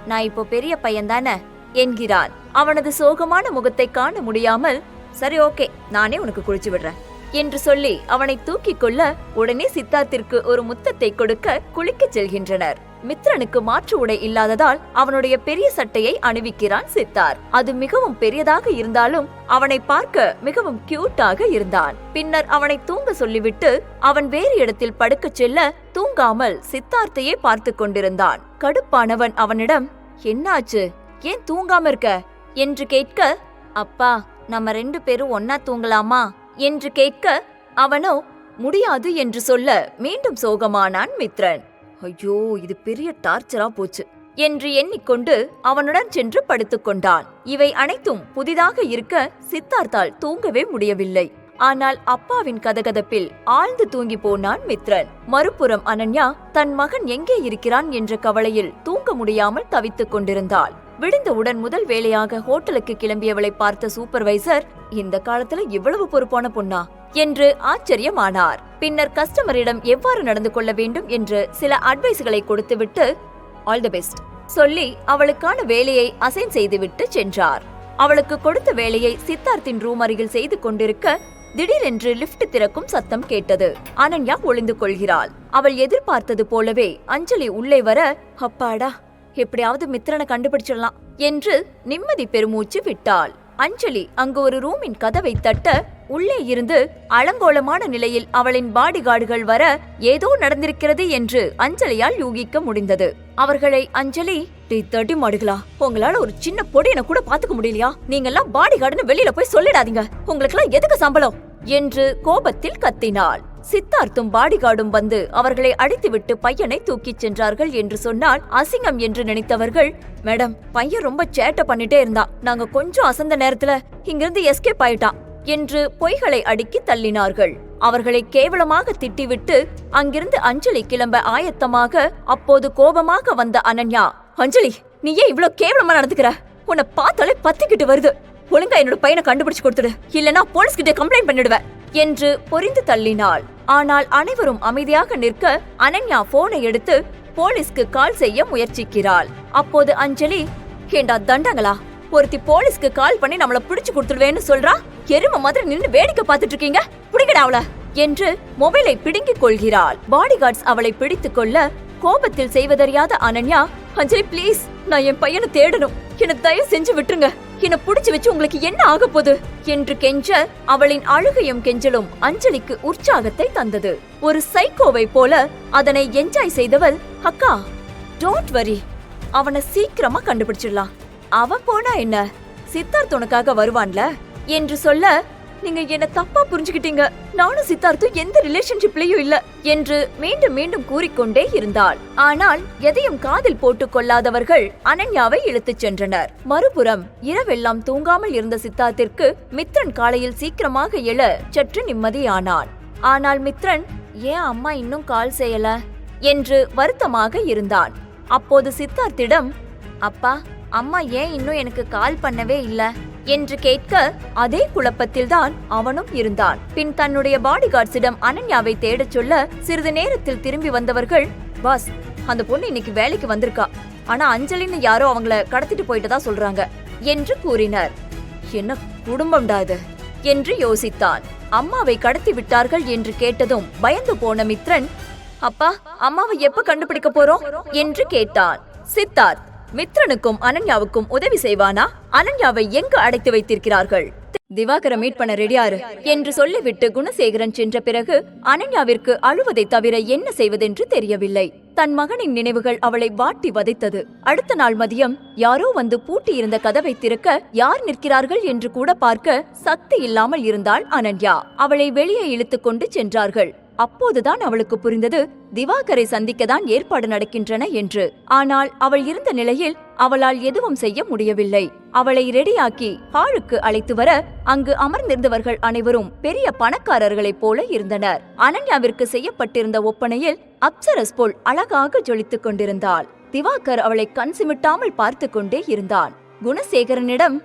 நான் இப்போ பெரிய பையன்தானே என்கிறான். அவனது சோகமான முகத்தை காண முடியாமல், சரி, ஓகே, நானே உனக்கு குளிச்சு விடுறேன் என்று சொல்லி அவனை தூக்கிக் கொள்ள உடனே சித்தார்த்திற்கு ஒரு முத்தத்தை கொடுக்க குளிக்கச் செல்கின்றனர். மித்ரனுக்கு மாற்று உடை இல்லாததால் அவனுடைய பெரிய சட்டையை அணிவிக்கிறான் சித்தார்த். அது மிகவும் பெரியதாக இருந்தாலும் அவனை பார்க்க மிகவும் கியூட்டாக இருந்தான். பின்னர் அவனை தூங்க சொல்லிவிட்டு அவன் வேறு இடத்தில் படுக்கச் செல்ல தூங்காமல் சித்தார்த்தையே பார்த்து கொண்டிருந்தான். கடுப்பானவன் அவனிடம், என்னாச்சு, ஏன் தூங்காம இருக்க என்று கேட்க, அப்பா, நம்ம 2 பேரும் ஒன்னா தூங்கலாமா என்று கேட்க, அவனோ முடியாது என்று சொல்ல மீண்டும் சோகமானான் மித்ரன். ஐயோ, இது பெரிய டார்ச்சரா போச்சு என்று எண்ணிக்கொண்டு அவனுடன் சென்று படுத்துக்கொண்டான். இவை அனைத்தும் புதிதாக இருக்க சித்தார்த்தால் தூங்கவே முடியவில்லை. ஆனால் அப்பாவின் கதகதப்பில் ஆழ்ந்து தூங்கி போனான் மித்ரன். மறுபுறம் அனன்யா தன் மகன் எங்கே இருக்கிறான் என்ற கவலையில் தூங்க முடியாமல் தவித்துக் கொண்டிருந்தாள். விடிந்தவுடன் முதல் வேளையாக ஹோட்டலுக்கு கிளம்பியவளை பார்த்த சூப்பர்வைசர், இந்த காலத்துல இவ்வளவு பொறுப்பான பொண்ணா என்று ஆச்சரியமானார். பின்னர் கஸ்டமரிடம் எவ்வாறு நடந்து கொள்ள வேண்டும் என்று சில அட்வைஸ்களை கொடுத்துவிட்டு ஆல் தி பெஸ்ட் சொல்லி அவளுக்கான வேலையை அசைன் செய்துவிட்டு சென்றார். அவளுக்கு கொடுத்த வேலையை சித்தார்த்தின் ரூம் அருகில் செய்து கொண்டிருக்க திடீரென்று லிப்ட் திறக்கும் சத்தம் கேட்டது. அனன்யா ஒளிந்து கொள்கிறாள். அவள் எதிர்பார்த்தது போலவே அஞ்சலி உள்ளே வர, அப்பாடா, எப்படியாவது மித்ரனை கண்டுபிடிச்சிடலாம் என்று நிம்மதி பெருமூச்சு விட்டாள். அஞ்சலி அங்கு ஒரு ரூமின் கதவை தட்ட உள்ளே இருந்து அலங்கோலமான நிலையில் அவளின் பாடிகார்டுகள் வர ஏதோ நடந்திருக்கிறது என்று அஞ்சலியால் யூகிக்க முடிந்தது. அவர்களை அஞ்சலி, தட்டி மாடுகளா, உங்களால ஒரு சின்ன பொடியனை கூட பாத்துக்க முடியலையா? நீங்க எல்லாம் பாடிகார்டுன்னு வெளியில போய் சொல்லிடாதீங்க, உங்களுக்கெல்லாம் எதுக்கு சம்பளம் என்று கோபத்தில் கத்தினாள். சித்தார்த்தும் பாடிகார்டும் வந்து அவர்களை அடித்துவிட்டு பையனை தூக்கிச் சென்றார்கள் என்று சொன்னால் அசிங்கம் என்று நினைத்தவர்கள், மேடம், பையன் ரொம்ப சேட்டை பண்ணிட்டே இருந்தான், நாங்க கொஞ்சம் அசந்த நேரத்துல இங்கிருந்து எஸ்கேப் ஆயிட்டான் என்று பொய்களை அடுக்கி தள்ளினார்கள். அவர்களை கேவலமாக திட்டிவிட்டு அங்கிருந்து அஞ்சலி கிளம்ப ஆயத்தமாக, அப்போது கோபமாக வந்த அனன்யா, அஞ்சலி, நீ ஏன் இவ்வளவு கேவலமா நடந்துக்கிற? உன்னை பார்த்தாலே பத்திக்கிட்டு வருது. ஒழுங்கா என்னோட பையனை கண்டுபிடிச்சு கொடுத்துடு, இல்லனா போலீஸ் கிட்ட கம்ப்ளைண்ட் பண்ணிடுவேன் என்று பொரிந்து தள்ளினாள். ஆனால் அனைவரும் அமைதியாக நிற்க அனன்யா போனை எடுத்து போலீஸ்க்கு கால் செய்ய முயற்சிக்கிறாள். அப்போது அஞ்சலி, ஏண்டா தண்டங்களா, ஒருத்தி போலீஸ்க்கு கால் பண்ணி நம்மள பிடிச்சு கொடுத்துடுவேன்னு சொல்றா, எரும மாதிரி நின்னு வேடிக்கை பார்த்துட்டு இருக்கீங்க, பிடிக்கடா அவள என்று மொபைலை பிடுங்கிக் கொள்கிறாள். பாடிகார்ட்ஸ் அவளை பிடித்துக் கொள்ள கோபத்தில் செய்வதறியாத அனன்யா, அஞ்சலி ப்ளீஸ், நான் என் பையனை தேடணும், என்ன தயவு செஞ்சு விட்டுருங்க, என்ன புடிச்சு வச்சு உங்களுக்கு என்ன ஆக போகுது என்று கெஞ்ச அவளின் அழுகையும் கெஞ்சலும் அஞ்சலிக்கு உற்சாகத்தை தந்தது. ஒரு சைக்கோவை போல அதனை என்ஜாய் செய்தவள், அக்கா டோன்ட் வரி, அவனை சீக்கிரமா கண்டுபிடிச்சிடலாம், அவன் போனா என்ன, சித்தார்த் உனக்காக வருவான்ல என்று சொல்ல, நீங்க என்ன தப்பா புரிஞ்சுக்கிட்டீங்க, நானும் சித்தார்த்தும் எந்த ரிலேஷன்ஷிப்லயும் இல்ல என்று மீண்டும் மீண்டும் கூறிக்கொண்டே இருந்தாள். ஆனால் எதையும் காதில் போட்டுக் கொள்ளாதவர்கள் அனன்யாவை இழுத்துச் சென்றனர். மறுபுறம் இரவெல்லாம் தூங்காமல் இருந்த சித்தார்த்திற்கு மித்ரன் காலையில் சீக்கிரமாக எழ சற்று நிம்மதியானான். ஆனால் மித்ரன் ஏன் அம்மா இன்னும் கால் செய்யல என்று வருத்தமாக இருந்தான். அப்போது சித்தார்த்திடம், அப்பா, அம்மா ஏன் இன்னும் எனக்கு கால் பண்ணவே இல்ல என்று கேட்க அதே குழப்பத்தில்தான் அவனும் இருந்தான். பின் தன்னுடைய பாடிகார்ட்ஸிடம் அனன்யாவை தேடச் சொல்ல சிறிது நேரத்தில் திரும்பி வந்தவர்கள், பாஸ், அந்த பொண்ணு இன்னைக்கு வேலைக்கு வந்திருக்கா, ஆனா அஞ்சலின்னு யாரோ அவங்கள கடத்திட்டு போயிட்டதா சொல்றாங்க என்று கூறினர். என்ன குடும்பம்டா இது என்று யோசித்தான். அம்மாவை கடத்தி விட்டார்கள் என்று கேட்டதும் பயந்து போன மித்ரன், அப்பா, அம்மாவை எப்ப கண்டுபிடிக்க போறோம் என்று கேட்டான். சித்தார்த் மித்ரனுக்கும் அனன்யாவுக்கும் உதவி செய்வானா? அனன்யாவை எங்கு அடைத்து வைத்திருக்கிறார்கள்? திவாகர மீட் பண்ண ரெடியாரு என்று சொல்லிவிட்டு குணசேகரன் சென்ற பிறகு அனன்யாவிற்கு அழுவதை தவிர என்ன செய்வதென்று தெரியவில்லை. தன் மகனின் நினைவுகள் அவளை வாட்டி வதைத்தது. அடுத்த நாள் மதியம் யாரோ வந்து பூட்டியிருந்த கதவை திறக்க யார் நிற்கிறார்கள் என்று கூட பார்க்க சக்தி இல்லாமல் இருந்தாள் அனன்யா. அவளை வெளியே இழுத்து கொண்டு சென்றார்கள். அப்போதுதான் அவளுக்கு புரிந்தது, திவாகரை சந்திக்கத்தான் ஏற்பாடு நடக்கின்றன என்று. ஆனால் அவள் இருந்த நிலையில் அவளால் எதுவும் செய்ய முடியவில்லை. அவளை ரெடியாக்கி ஹாலுக்கு அழைத்து வர அங்கு அமர்ந்திருந்தவர்கள் அனைவரும் பெரிய பணக்காரர்களைப் போல இருந்தனர். அனன்யாவிற்கு செய்யப்பட்டிருந்த ஒப்பனையில் அப்சரஸ் போல் அழகாக ஜொலித்துக் கொண்டிருந்தாள். திவாகர் அவளை கண் சிமிட்டாமல் பார்த்து கொண்டே இருந்தான். குணசேகரனிடம்,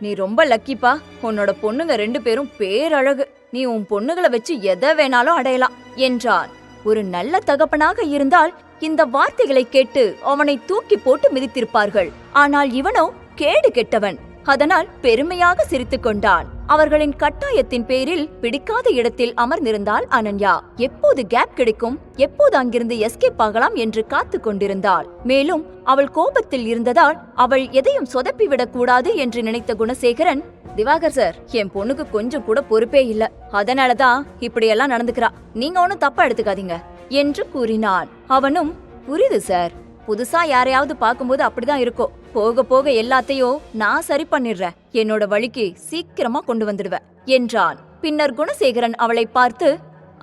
நீ ரொம்ப லக்கிப்பா, உன்னோட பொண்ணுங்க 2 பேரும் பேரழகு, நீ உன் பொண்ணுகளை வச்சு எதை வேணாலும் அடையலாம் என்றான். ஒரு நல்ல தகப்பனாக இருந்தால் இந்த வார்த்தைகளை கேட்டு அவனை தூக்கி போட்டு மிதித்திருப்பார்கள். ஆனால் இவனோ கேடு கெட்டவன். அதனால் பெருமையாக சிரித்துக் கொண்டான். அவர்களின் கட்டாயத்தின் பேரில் பிடிக்காத இடத்தில் அமர்ந்திருந்தாள் அனன்யா. எப்போது கேப் கிடைக்கும், எப்போது அங்கிருந்து எஸ்கேப் ஆகலாம் என்று காத்து கொண்டிருந்தாள். மேலும் அவள் கோபத்தில் இருந்ததால் அவள் எதையும் சொதப்பிவிடக் கூடாது என்று நினைத்த குணசேகரன், திவாகர் சார், என் பொண்ணுக்கு கொஞ்சம் கூட பொறுப்பே இல்ல, அதனாலதான் இப்படியெல்லாம் நடந்துக்கிறா, நீங்க ஒன்னும் தப்பா எடுத்துக்காதீங்க என்று கூறினான். அவனும், புரியுது சார், புதுசா யாரையாவது பார்க்கும்போது அப்படிதான் இருக்கும், போக போக எல்லாத்தையும் நான் சரி பண்ணிடுறேன், என்னோட வழிக்கு சீக்கிரமா கொண்டு வந்துடுவேன் என்றான். பின்னர் குணசேகரன் அவளை பார்த்து,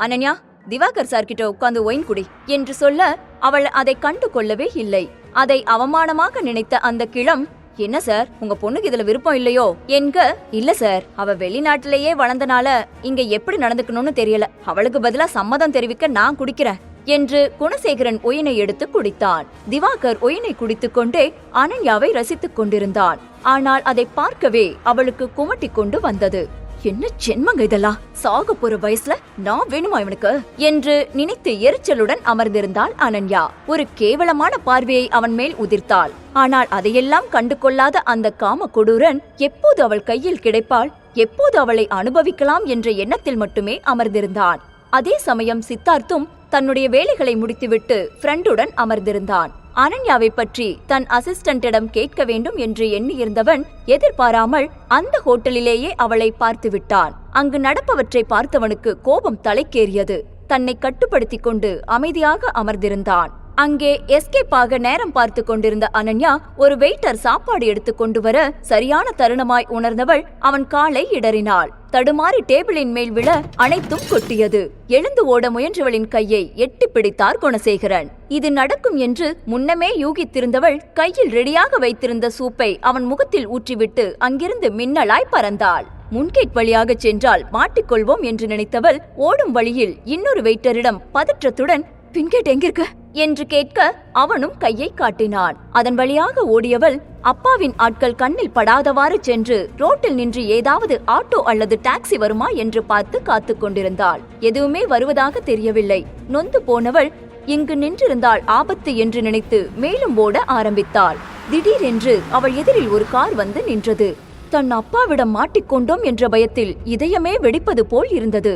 அனன்யா, திவாகர் சார் கிட்ட உட்கார்ந்து ஒயின் குடி என்று சொல்ல அவள் அதை கண்டு கொள்ளவே இல்லை. அதை அவமானமாக நினைத்த அந்த கிழம், என்ன சார், உங்க பொண்ணுக்கு இதுல விருப்பம் இல்லையோ என்க, இல்ல சார், அவ வெளிநாட்டிலேயே வளர்ந்தனால இங்க எப்படி நடந்துக்கணும்னு தெரியல, அவளுக்கு பதிலா சம்மதம் தெரிவிக்க நான் குடிக்கிறேன் என்று குணசேகரன் ஒயினை எடுத்து குடித்தான். திவாகர் ஒயினை குடித்துக் கொண்டே அனன்யாவை ரசித்துக் கொண்டிருந்தான். ஆனால் அதை பார்க்கவே அவளுக்கு குமட்டி கொண்டு வந்தது. என்ன ஜென்மங்க இதெல்லாம், சாக போற வயசுல நான் வேணுமா இவனுக்கு என்று நினைத்து எரிச்சலுடன் அமர்ந்திருந்தாள் அனன்யா. ஒரு கேவலமான பார்வையை அவன் மேல் உதிர்த்தாள். ஆனால் அதையெல்லாம் கண்டு கொள்ளாத அந்த காம கொடூரன் எப்போது அவள் கையில் கிடைப்பாள், எப்போது அவளை அனுபவிக்கலாம் என்ற எண்ணத்தில் மட்டுமே அமர்ந்திருந்தான். அதே சமயம் சித்தார்த்தும் தன்னுடைய வேலைகளை முடித்துவிட்டு ஃப்ரெண்டுடன் அமர்ந்திருந்தான். அனன்யாவை பற்றி தன் அசிஸ்டண்டிடம் கேட்க வேண்டும் என்று எண்ணியிருந்தவன் எதிர்பாராமல் அந்த ஹோட்டலிலேயே அவளை பார்த்து விட்டான். அங்கு நடப்பவற்றை பார்த்தவனுக்கு கோபம் தலைக்கேறியது. தன்னை கட்டுப்படுத்திக் கொண்டு அமைதியாக அமர்ந்திருந்தான். அங்கே எஸ்கேப் ஆக நேரம் பார்த்து கொண்டிருந்த அனன்யா ஒரு வெயிட்டர் சாப்பாடு எடுத்து கொண்டு வர சரியான தருணமாய் உணர்ந்தவள் அவன் காலை இடறினாள். தடுமாறி டேபிளின் மேல் விழ அனைத்தும் கொட்டியது. எழுந்து ஓட முயன்றவளின் கையை எட்டி பிடித்தார் குணசேகரன். இது நடக்கும் என்று முன்னமே யூகித்திருந்தவள் கையில் ரெடியாக வைத்திருந்த சூப்பை அவன் முகத்தில் ஊற்றிவிட்டு அங்கிருந்து மின்னலாய் பறந்தாள். முன்கேட் வழியாக சென்றால் மாட்டிக்கொள்வோம் என்று நினைத்தவள் ஓடும் வழியில் இன்னொரு வெயிட்டரிடம் பதற்றத்துடன் பின்கேட் எங்கிருக்கு என்று கேட்க அவனும் கையை காட்டினான். அதன் வழியாக ஓடியவள் அப்பாவின் ஆட்கள் கண்ணில் படாதவாறு சென்று ரோட்டில் நின்று ஏதாவது ஆட்டோ அல்லது டாக்ஸி வருமா என்று பார்த்து காத்து கொண்டிருந்தாள். எதுவுமே வருவதாக தெரியவில்லை. நொந்து போனவள் இங்கு நின்றிருந்தால் ஆபத்து என்று நினைத்து மேலும் ஓட ஆரம்பித்தாள். திடீரென்று அவள் எதிரில் ஒரு கார் வந்து நின்றது. தன் அப்பாவிடம் மாட்டிக்கொண்டோம் என்ற பயத்தில் இதயமே வெடிப்பது போல் இருந்தது.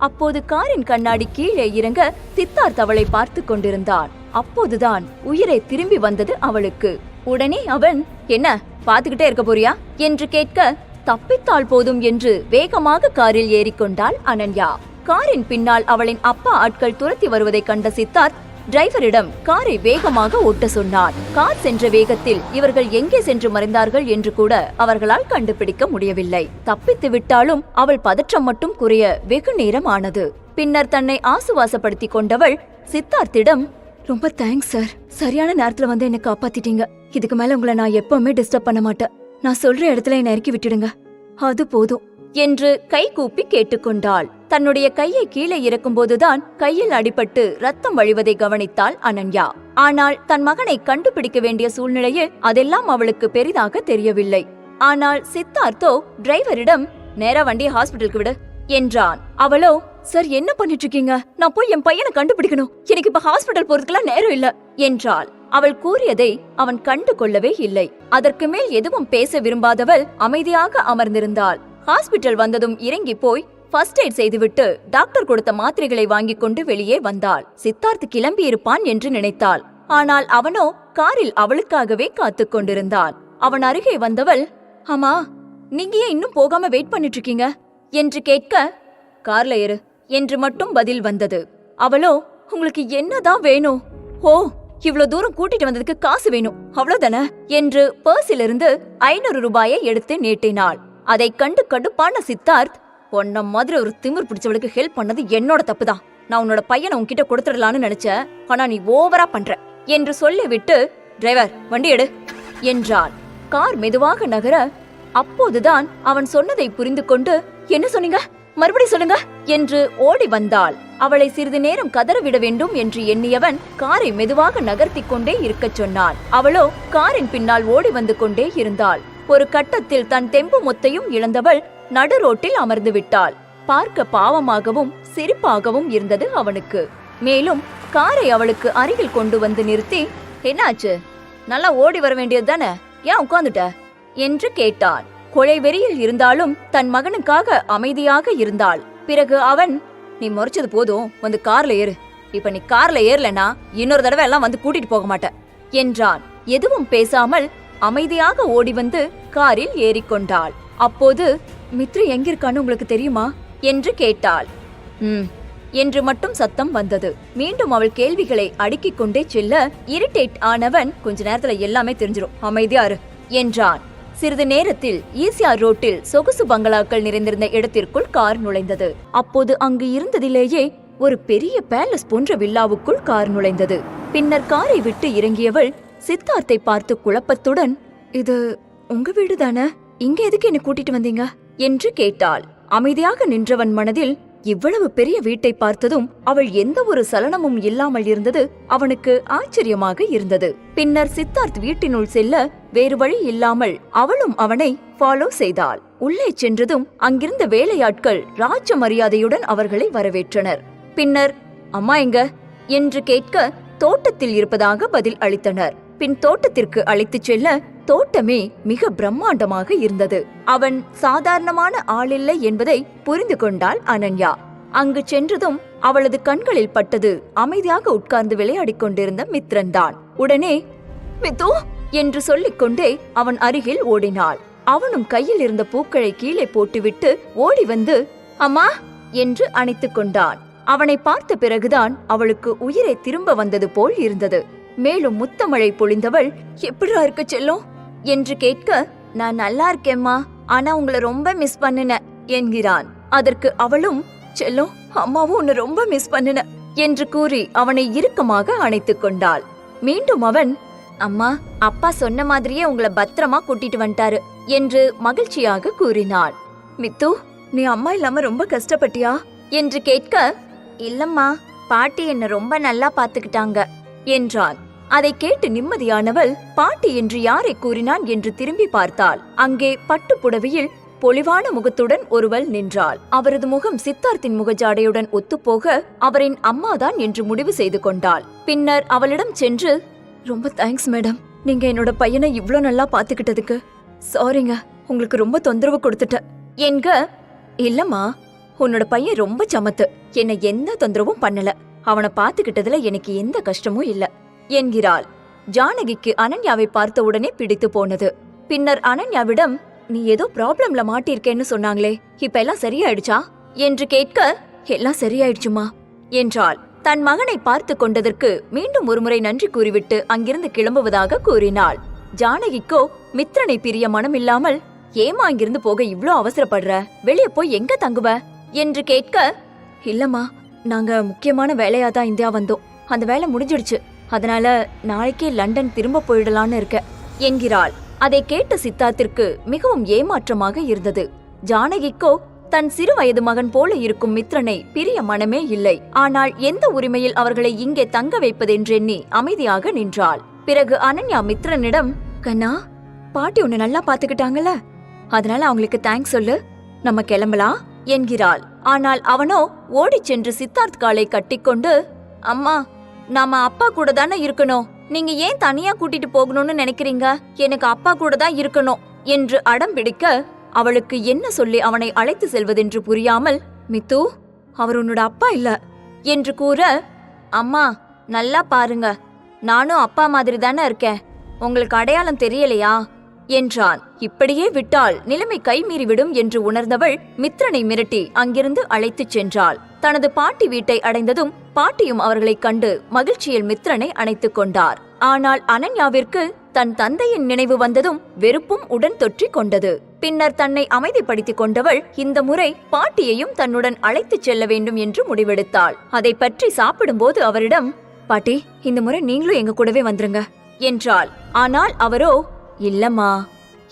அப்போது காரின் கண்ணாடி கீழே இறங்க சித்தார்த் அவளை பார்த்து கொண்டிருந்தான். அப்போதுதான் உயிரை திரும்பி வந்தது அவளுக்கு. உடனே அவன், என்ன பாத்துக்கிட்டே இருக்க போறியா என்று கேட்க, தப்பித்தால் போதும் என்று வேகமாக காரில் ஏறிக்கொண்டாள் அனன்யா. காரின் பின்னால் அவளின் அப்பா ஆட்கள் துரத்தி வருவதை கண்ட சித்தார்த் டிரைவரிடம் காரை வேகமாக ஓட்ட சொன்னார். கார் சென்ற வேகத்தில் இவர்கள் எங்கே சென்று மறைந்தார்கள் என்று கூட அவர்களால் கண்டுபிடிக்க முடியவில்லை. தப்பித்து விட்டாலும் அவள் பதற்றம் மட்டும் குறைய வெகு நேரம் ஆனது. பின்னர் தன்னை ஆசுவாசப்படுத்திக் கொண்டவள் சித்தார்த்திடம், ரொம்ப தேங்க்ஸ் சார், சரியான நேரத்துல வந்து என்ன காப்பாத்திட்டீங்க. இதுக்கு மேல உங்களை நான் எப்பவுமே டிஸ்டர்ப் பண்ண மாட்டேன். நான் சொல்ற இடத்துல என்ன இறக்கி விட்டுடுங்க, அது போதும் என்று கை கூப்பி கேட்டுக்கொண்டாள். தன்னுடைய கையை கீழே இறக்கும்போதுதான் கையில் அடிபட்டு ரத்தம் வழிவதை கவனித்தாள் அனன்யா. ஆனால் தன் மகனை கண்டுபிடிக்க வேண்டிய சூழ்நிலையில் அதெல்லாம் அவளுக்கு பெரிதாக தெரியவில்லை. ஆனால் சித்தார்த்தோ டிரைவரிடம், நேரா வண்டியை ஹாஸ்பிட்டலுக்கு விடு என்றான். அவளோ, சார் என்ன பண்ணிட்டு இருக்கீங்க, நான் போய் என் பையனை கண்டுபிடிக்கணும், எனக்கு இப்ப ஹாஸ்பிட்டல் போறதுக்கெல்லாம் நேரம் இல்ல என்றாள். அவள் கூறியதை அவன் கண்டு கொள்ளவே இல்லை. அதற்கு மேல் எதுவும் பேச விரும்பாதவள் அமைதியாக அமர்ந்திருந்தாள். ஹாஸ்பிட்டல் வந்ததும் இறங்கி போய் ஃபர்ஸ்ட் எய்ட் செய்துவிட்டு டாக்டர் கொடுத்த மாத்திரைகளை வாங்கிக் கொண்டு வெளியே வந்தாள். சித்தார்த் கிளம்பி இருப்பான் என்று நினைத்தாள். ஆனால் அவனோ காரில் அவளுக்காகவே காத்துக் கொண்டிருந்தான். அவன் அருகே வந்தவள், ஆமா நீங்க ஏன் இன்னும் போகாம வெயிட் பண்ணிட்டு இருக்கீங்க என்று கேட்க, கார்ல ஏறு என்று மட்டும் பதில் வந்தது. அவளோ, உங்களுக்கு என்னதான் வேணும்? ஓ, இவ்வளவு தூரம் கூட்டிட்டு வந்ததுக்கு காசு வேணும் அவ்வளவுதானே என்று பர்ஸிலிருந்து 500 ரூபாயை எடுத்து நீட்டினாள். அதை கண்டு கடுப்பான சித்தார்த், உன்ன மாதிரி ஒரு திமிர் பிடிச்சவளுக்கு ஹெல்ப் பண்ணது என்னோட தப்புதான். நான் உன்னோட பையனை உன்கிட்ட கொடுத்துடலான்னு நினைச்சேன், ஆனா நீ ஓவரா பண்ற என்று சொல்லிவிட்டு, டிரைவர் வண்டி எடு என்றான். கார் மெதுவாக நகர அப்போதுதான் அவன் சொன்னதை புரிந்து கொண்டு, என்ன சொன்னீங்க, மறுபடி சொல்லுங்க என்று ஓடி வந்தாள். அவளை சிறிது நேரம் கதறவிட வேண்டும் என்று எண்ணியவன் காரை மெதுவாக நகர்த்தி கொண்டே இருக்கச் சொன்னான். அவளோ காரின் பின்னால் ஓடி வந்து கொண்டே இருந்தாள். ஒரு கட்டத்தில் தன் தெம்பு மொத்தையும் இழந்தவள் நடு ரோட்டில் அமர்ந்து விட்டாள். பார்க்க பாவமாகவும் சிரிப்பாகவும் இருந்தது அவனுக்கு. மேலும் காரை அவளுக்கு அருகில் கொண்டு வந்து நிறுத்தி, என்னாச்சு, நல்லா ஓடி வர வேண்டியது தானே, ஏன் உட்கார்ந்துட்ட என்று கேட்டான். கொலை வெறியில் இருந்தாலும் தன் மகனுக்காக அமைதியாக இருந்தாள். பிறகு அவன், நீ முறைச்சது போதும், வந்து கார்ல ஏறு. இப்ப நீ கார்ல ஏறலனா இன்னொரு தடவை எல்லாம் வந்து கூட்டிட்டு போக மாட்டேன் என்றான். எதுவும் பேசாமல் அமைதியாக ஓடி வந்து காரில் ஏறிக்கொண்டாள். அப்போது, மித்ரு எங்கிருக்கான்னு உங்களுக்கு தெரியுமா என்று கேட்டாள். என்று மட்டும் சத்தம் வந்தது. மீண்டும் அவள் கேள்விகளை அடுக்கிக் கொண்டே செல்ல இரிட்டேட் ஆனவன், கொஞ்ச நேரத்துல எல்லாமே தெரிஞ்சிரும், அமைதியாரு என்றான். சிறிது நேரத்தில் ஈசிஆர் ரோட்டில் சொகுசு பங்களாக்கள் நிறைந்திருந்த இடத்திற்குள் கார் நுழைந்தது. அப்போது அங்கு இருந்ததிலேயே ஒரு பெரிய பேலஸ் போன்ற வில்லாவுக்குள் கார் நுழைந்தது. பின்னர் காரை விட்டு இறங்கியவள் சித்தார்த்தை பார்த்து குழப்பத்துடன், இது உங்க வீடுதானே, இங்க எதுக்கு என்ன கூட்டிட்டு வந்தீங்க என்று கேட்டாள். அமைதியாக நின்றவன் மனதில் இவ்வளவு பெரிய வீட்டை பார்த்ததும் அவள் எந்த ஒரு சலனமும் இல்லாமல் இருந்தது அவனுக்கு ஆச்சரியமாக இருந்தது. பின்னர் சித்தார்த் வீட்டினுள் செல்ல வேறு வழி இல்லாமல் அவளும் அவனை ஃபாலோ செய்தாள். உள்ளே சென்றதும் அங்கிருந்த வேலையாட்கள் ராஜ மரியாதையுடன் அவர்களை வரவேற்றனர். பின்னர் அம்மா எங்க என்று கேட்க தோட்டத்தில் இருப்பதாக பதில் அளித்தனர். பின் தோட்டத்திற்கு அழைத்துச் செல்ல தோட்டமே மிக பிரம்மாண்டமாக இருந்தது. அவன் சாதாரணமான ஆளில்லை என்பதை புரிந்து கொண்டாள் அனன்யா. அங்கு சென்றதும் அவளது கண்களில் பட்டது அமைதியாக உட்கார்ந்து விளையாடிக் கொண்டிருந்த மித்ரன் தான். உடனே மித்து என்று சொல்லிக்கொண்டே அவன் அருகில் ஓடினாள். அவனும் கையில் இருந்த பூக்களை கீழே போட்டுவிட்டு ஓடி வந்து அம்மா என்று அணைத்துக் கொண்டான். அவனை பார்த்த பிறகுதான் அவளுக்கு உயிரை திரும்ப வந்தது போல் இருந்தது. மேலும் முத்தமழை பொழிந்தவள் எப்படிரா இருக்க செல்லும் என்று கேட்க, நான் நல்லா இருக்கேம்மா, ஆனா உங்களை ரொம்ப மிஸ் பண்ணுன என்கிறான். அதற்கு அவளும் செல்லும் அம்மாவும் உன்னை ரொம்ப மிஸ் பண்ணுன என்று கூறி அவனை இறுக்கமாக அணைத்துக் கொண்டாள். மீண்டும் அவன் அம்மா அப்பா சொன்ன மாதிரியே உங்களை பத்திரமா கூட்டிட்டு வந்துட்டாரு என்று மகிழ்ச்சியாக கூறினாள். மித்து நீ அம்மா இல்லாம ரொம்ப கஷ்டப்பட்டியா என்று கேட்க, இல்லம்மா பாட்டி என்ன ரொம்ப நல்லா பாத்துக்கிட்டாங்க என்றான். அதை கேட்டு நிம்மதியானவள் பாட்டி என்று யாரை கூறினான் என்று திரும்பி பார்த்தாள். அங்கே பட்டு புடவையில் பொலிவான முகத்துடன் ஒருவள் நின்றாள். அவரது முகம் சித்தார்த்தின் முகஜாடையுடன் ஒத்துப்போக அவரின் அம்மாதான் என்று முடிவு செய்து கொண்டாள். பின்னர் அவளிடம் சென்று, ரொம்ப தேங்க்ஸ் மேடம், நீங்க என்னோட பையனை இவ்ளோ நல்லா பாத்துக்கிட்டதுக்கு. சாரிங்க, உங்களுக்கு ரொம்ப தொந்தரவு கொடுத்துட்ட என்க. இல்லம்மா, உன்னோட பையன் ரொம்ப சமத்து, என்னை எந்த தொந்தரவும் பண்ணல, அவனை பாத்துக்கிட்டதுல எனக்கு எந்த கஷ்டமும் இல்ல என்கிறாள். ஜானகிக்கு அனன்யாவை பார்த்த உடனே பிடித்து போனது. பின்னர் அனன்யாவிடம், நீ ஏதோ ப்ராப்ளம்ல மாட்டிருக்கேன்னு சொன்னாங்களே, இப்ப எல்லாம் சரியாயிடுச்சா என்று கேட்க, எல்லாம் சரியாயிடுச்சுமா என்றாள். தன் மகனை பார்த்து கொண்டதற்கு மீண்டும் ஒருமுறை நன்றி கூறிவிட்டு அங்கிருந்து கிளம்புவதாக கூறினாள். ஜானகிக்கோ மித்ரனை பிரிய மனம் இல்லாமல், ஏமா அங்கிருந்து போக இவ்ளோ அவசரப்படுற, வெளியே போய் எங்க தங்குவ என்று கேட்க, இல்லம்மா நாங்க முக்கியமான வேலையாதான் இந்தியா வந்தோம், அந்த வேலை முடிஞ்சிடுச்சு, அதனால நாளைக்கே லண்டன் திரும்ப போயிடலான்னு இருக்க என்கிறாள். அதை கேட்ட சித்தார்த்திற்கு மிகவும் ஏமாற்றமாக இருந்தது. ஜானகிக்கோ தன் சிறு வயது மகன் போல இருக்கும் மித்ரனை பிரிய மனமே இல்லை. ஆனால் எந்த உரிமையில் அவர்களை இங்கே தங்க வைப்பதென்றெண்ணி அமைதியாக நின்றாள். பிறகு அனன்யா மித்ரனிடம், கண்ணா பாட்டி உன்னை நல்லா பாத்துக்கிட்டாங்கல்ல, அதனால அவங்களுக்கு தேங்க்ஸ் சொல்லு, நம்ம கிளம்பலாம் என்கிறாள். ஆனால் அவனோ ஓடிச் சென்று சித்தார்த் காலை கட்டிக்கொண்டு, அம்மா நாம அப்பா கூட தானே இருக்கணும், நீங்க ஏன் தனியா கூட்டிட்டு போகணும்னு நினைக்கிறீங்க, எனக்கு அப்பா கூட தான் இருக்கணும் என்று அடம் பிடிக்க, அவளுக்கு என்ன சொல்லி அவனை அழைத்து செல்வதென்று புரியாமல், மித்து அவர் உன்னோட அப்பா இல்ல என்று கூற, அம்மா நல்லா பாருங்க, நானும் அப்பா மாதிரி தானே இருக்கேன், உங்களுக்கு அடையாளம் தெரியலையா என்றான். இப்படியே விட்டால் நிலைமை கைமீறிவிடும் என்று உணர்ந்தவள் மித்ரனை மிரட்டி அங்கிருந்து அழைத்துச் சென்றாள். தனது பாட்டி வீட்டை அடைந்ததும் பாட்டியும் அவர்களைக் கண்டு மகிழ்ச்சியில் மித்ரனை அணைத்துக் கொண்டார். ஆனால் அனன்யாவிற்கு தன் தந்தையின் நினைவு வந்ததும் வெறுப்பும் உடன் தொற்றிக் கொண்டது. பின்னர் தன்னை அமைதிப்படுத்திக் கொண்டவள் இந்த முறை பாட்டியையும் தன்னுடன் அழைத்துச் செல்ல வேண்டும் என்று முடிவெடுத்தாள். அதை பற்றி சாப்பிடும்போது அவரிடம், பாட்டி இந்த முறை நீங்களும் எங்க கூடவே வந்துருங்க என்றாள். ஆனால் அவரோ, இல்லம்மா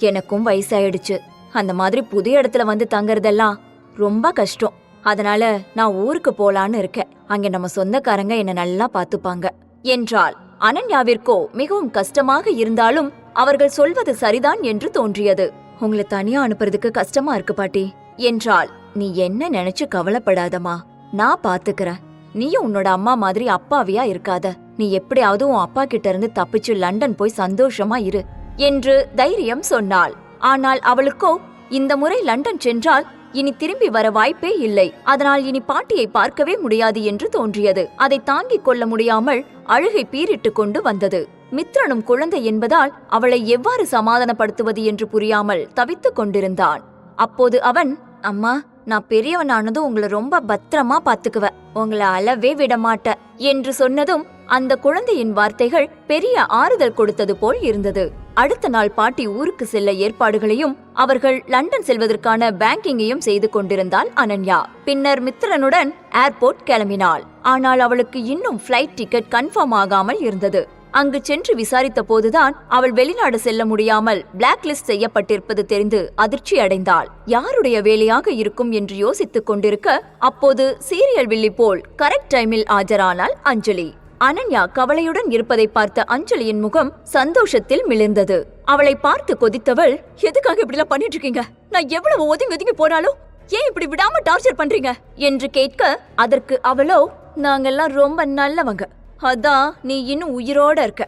எனக்கும் வயசாயிடுச்சு, அந்த மாதிரி புது இடத்துல வந்து தங்கறதெல்லாம் ரொம்ப கஷ்டம், அதனால நான் ஊருக்கு போலான்னு இருக்கேன், அங்க நம்ம சொந்தக்காரங்க என்ன நல்லா பாத்துப்பாங்க என்றாள். அனன்யாவிற்கோ மிகவும் கஷ்டமாக இருந்தாலும் அவர்கள் சொல்வது சரிதான் என்று தோன்றியது. உங்களை தனியா அனுப்புறதுக்கு கஷ்டமா இருக்கு பாட்டி என்றாள். நீ என்ன நினைச்சு கவலைப்படாதம்மா, நான் பாத்துக்கிறேன், நீயும் உன்னோட அம்மா மாதிரி அப்பாவியா இருக்காத, நீ எப்படியாவது உன் அப்பா கிட்ட இருந்து தப்பிச்சு லண்டன் போய் சந்தோஷமா இரு என்று தைரியம் சொன்னாள். ஆனால் அவளுக்கோ இந்த முறை லண்டன் சென்றால் இனி திரும்பி வர வாய்ப்பே இல்லை, அதனால் இனி பாட்டியை பார்க்கவே முடியாது என்று தோன்றியது. அதை தாங்கிக் கொள்ள முடியாமல் அழுகை பீரிட்டு கொண்டு வந்தது. மித்ரனும் குழந்தை என்பதால் அவளை எவ்வாறு சமாதானப்படுத்துவது என்று புரியாமல் தவித்துக் கொண்டிருந்தான். அப்போது அவன், அம்மா நான் பெரியவனானதும் உங்களை ரொம்ப பத்திரமா பாத்துக்குவேன், உங்களை அளவே விடமாட்ட என்று சொன்னதும் அந்த குழந்தையின் வார்த்தைகள் பெரிய ஆறுதல் கொடுத்தது போல் இருந்தது. அடுத்த நாள் பாட்டி ஊருக்கு செல்ல ஏற்பாடுகளையும் அவர்கள் லண்டன் செல்வதற்கான பேங்கிங்கையும் செய்து கொண்டிருந்தாள் அனன்யா. பின்னர் மித்ரனுடன் ஏர்போர்ட் கிளம்பினாள். ஆனால் அவளுக்கு இன்னும் ஃபிளைட் டிக்கெட் கன்ஃபார்ம் ஆகாமல் இருந்தது. அங்கு சென்று விசாரித்த போதுதான் அவள் வெளிநாடு செல்ல முடியாமல் பிளாக் லிஸ்ட் செய்யப்பட்டிருப்பது தெரிந்து அதிர்ச்சி அடைந்தாள். யாருடைய வேலையாக இருக்கும் என்று யோசித்துக் கொண்டிருக்க அப்போது சீரியல் வில்லி போல் கரெக்ட் டைமில் ஆஜரானாள் அஞ்சலி. அனன்யா கவலையுடன் இருப்பதை பார்த்த அஞ்சலியின் முகம் சந்தோஷத்தில் மிளிர்ந்தது. அவளை பார்த்து கொதித்தவள், எதுக்காக இப்படிலாம் பண்ணிட்டு இருக்கீங்க? நான் எவ்வளவு ஒதுங்கி ஒதுங்கி போனாலும் ஏன் இப்படி விடாம டார்ச்சர் பண்றீங்க என்று கேட்க அதற்கு அவளோ, நாங்கெல்லாம் ரொம்ப நல்லவங்க, அதான் நீ இன்னும் உயிரோட இருக்க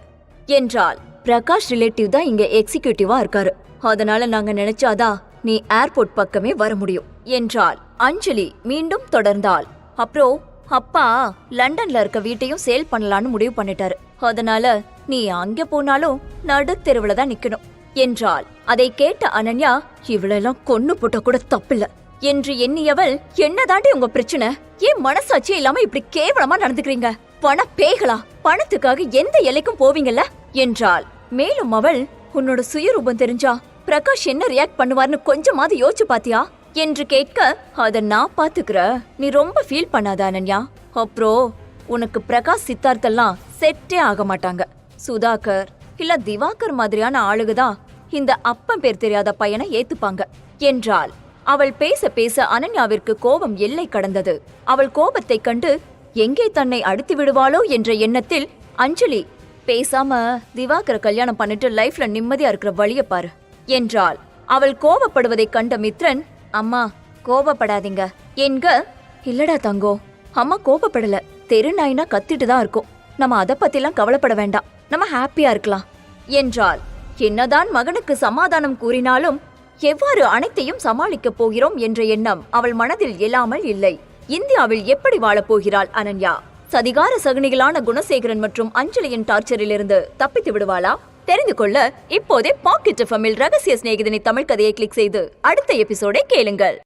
என்றாள். பிரகாஷ் ரிலேட்டிவ் தான் இங்க எக்ஸிகியூட்டிவா இருக்காரு, அதனால நாங்க நினைச்சாதான் நீ ஏர்போர்ட் பக்கமே வர முடியும் என்றாள். அஞ்சலி மீண்டும் தொடர்ந்தாள். அப்புறம் அப்பா லண்டன்ல இருக்க வீட்டையும் சேல் பண்ணலான்னு முடிவு பண்ணிட்டாரு, அதனால நீ அங்க போனாலும் நடுத்தெருவுல தான் நிக்கணும் என்றாள். அதை கேட்ட அனன்யா, இவளெல்லாம் கொன்னு போட்ட கூட தப்பில்ல என்று எண்ணியவள், என்னதாண்டி உங்க பிரச்சனை? ஏன் மனசாட்சியே இல்லாம இப்படி கேவலமா நடந்துக்கிறீங்க? பண பேகலா, பணத்துக்காக எந்த எல்லைக்கும் போவீங்கல்ல என்றாள். மேலும் அவள், உன்னோட சுயரூபம் தெரிஞ்சா பிரகாஷ் என்ன ரியாக்ட் பண்ணுவார்னு கொஞ்சமாவது யோசிச்சு பாத்தியா என்று கேட்க, அத நான் பாத்துக்கிற, நீ ரொம்ப ஃபீல் பண்ணாத அனன்யா. அப்புறம் உனக்கு பிரகாஷ் சித்தார்த்தெல்லாம் செட்டே ஆக மாட்டாங்க. சுதாகர் இல்ல திவாகர் மாதிரியான ஆளுகதான் இந்த அப்பன் பேர் தெரியாத பையனை ஏத்துப்பாங்க என்றாள். அவள் பேச பேச அனன்யாவிற்கு கோபம் எல்லை கடந்தது. அவள் கோபத்தை கண்டு எங்கே தன்னை அடித்து விடுவாளோ என்ற எண்ணத்தில், அஞ்சலி பேசாம திவாகரை கல்யாணம் பண்ணிட்டு லைஃப்ல நிம்மதியா இருக்கிற வழிய பாரு என்றாள். அவள் கோபப்படுவதை கண்ட மித்ரன், அம்மா கோபப்படாதீங்க என்க. இல்லடா தங்கோ, அம்மா கோபப்படல, தெரு நாயினா கத்திட்டு தான் இருக்கும், நம்ம அத பத்திலாம் கவலைப்பட வேண்டாம், நம்ம ஹாப்பியா இருக்கலாம் என்றாள். என்னதான் மகனுக்கு சமாதானம் கூறினாலும் எவ்வாறு அனைத்தையும் சமாளிக்கப் போகிறோம் என்ற எண்ணம் அவள் மனதில் எழாமல் இல்லை. இந்தியாவில் எப்படி வாழப் போகிறாள் அனன்யா? சதிகார சகுனிகளான குணசேகரன் மற்றும் அஞ்சலியின் டார்ச்சரிலிருந்து தப்பித்து விடுவாளா? தெரிந்து கொள்ள இப்போதே பாக்கெட் எஃப்எம்மில் ரகசிய சிநேகிதனை தமிழ் கதையை கிளிக் செய்து அடுத்த எபிசோடை கேளுங்கள்.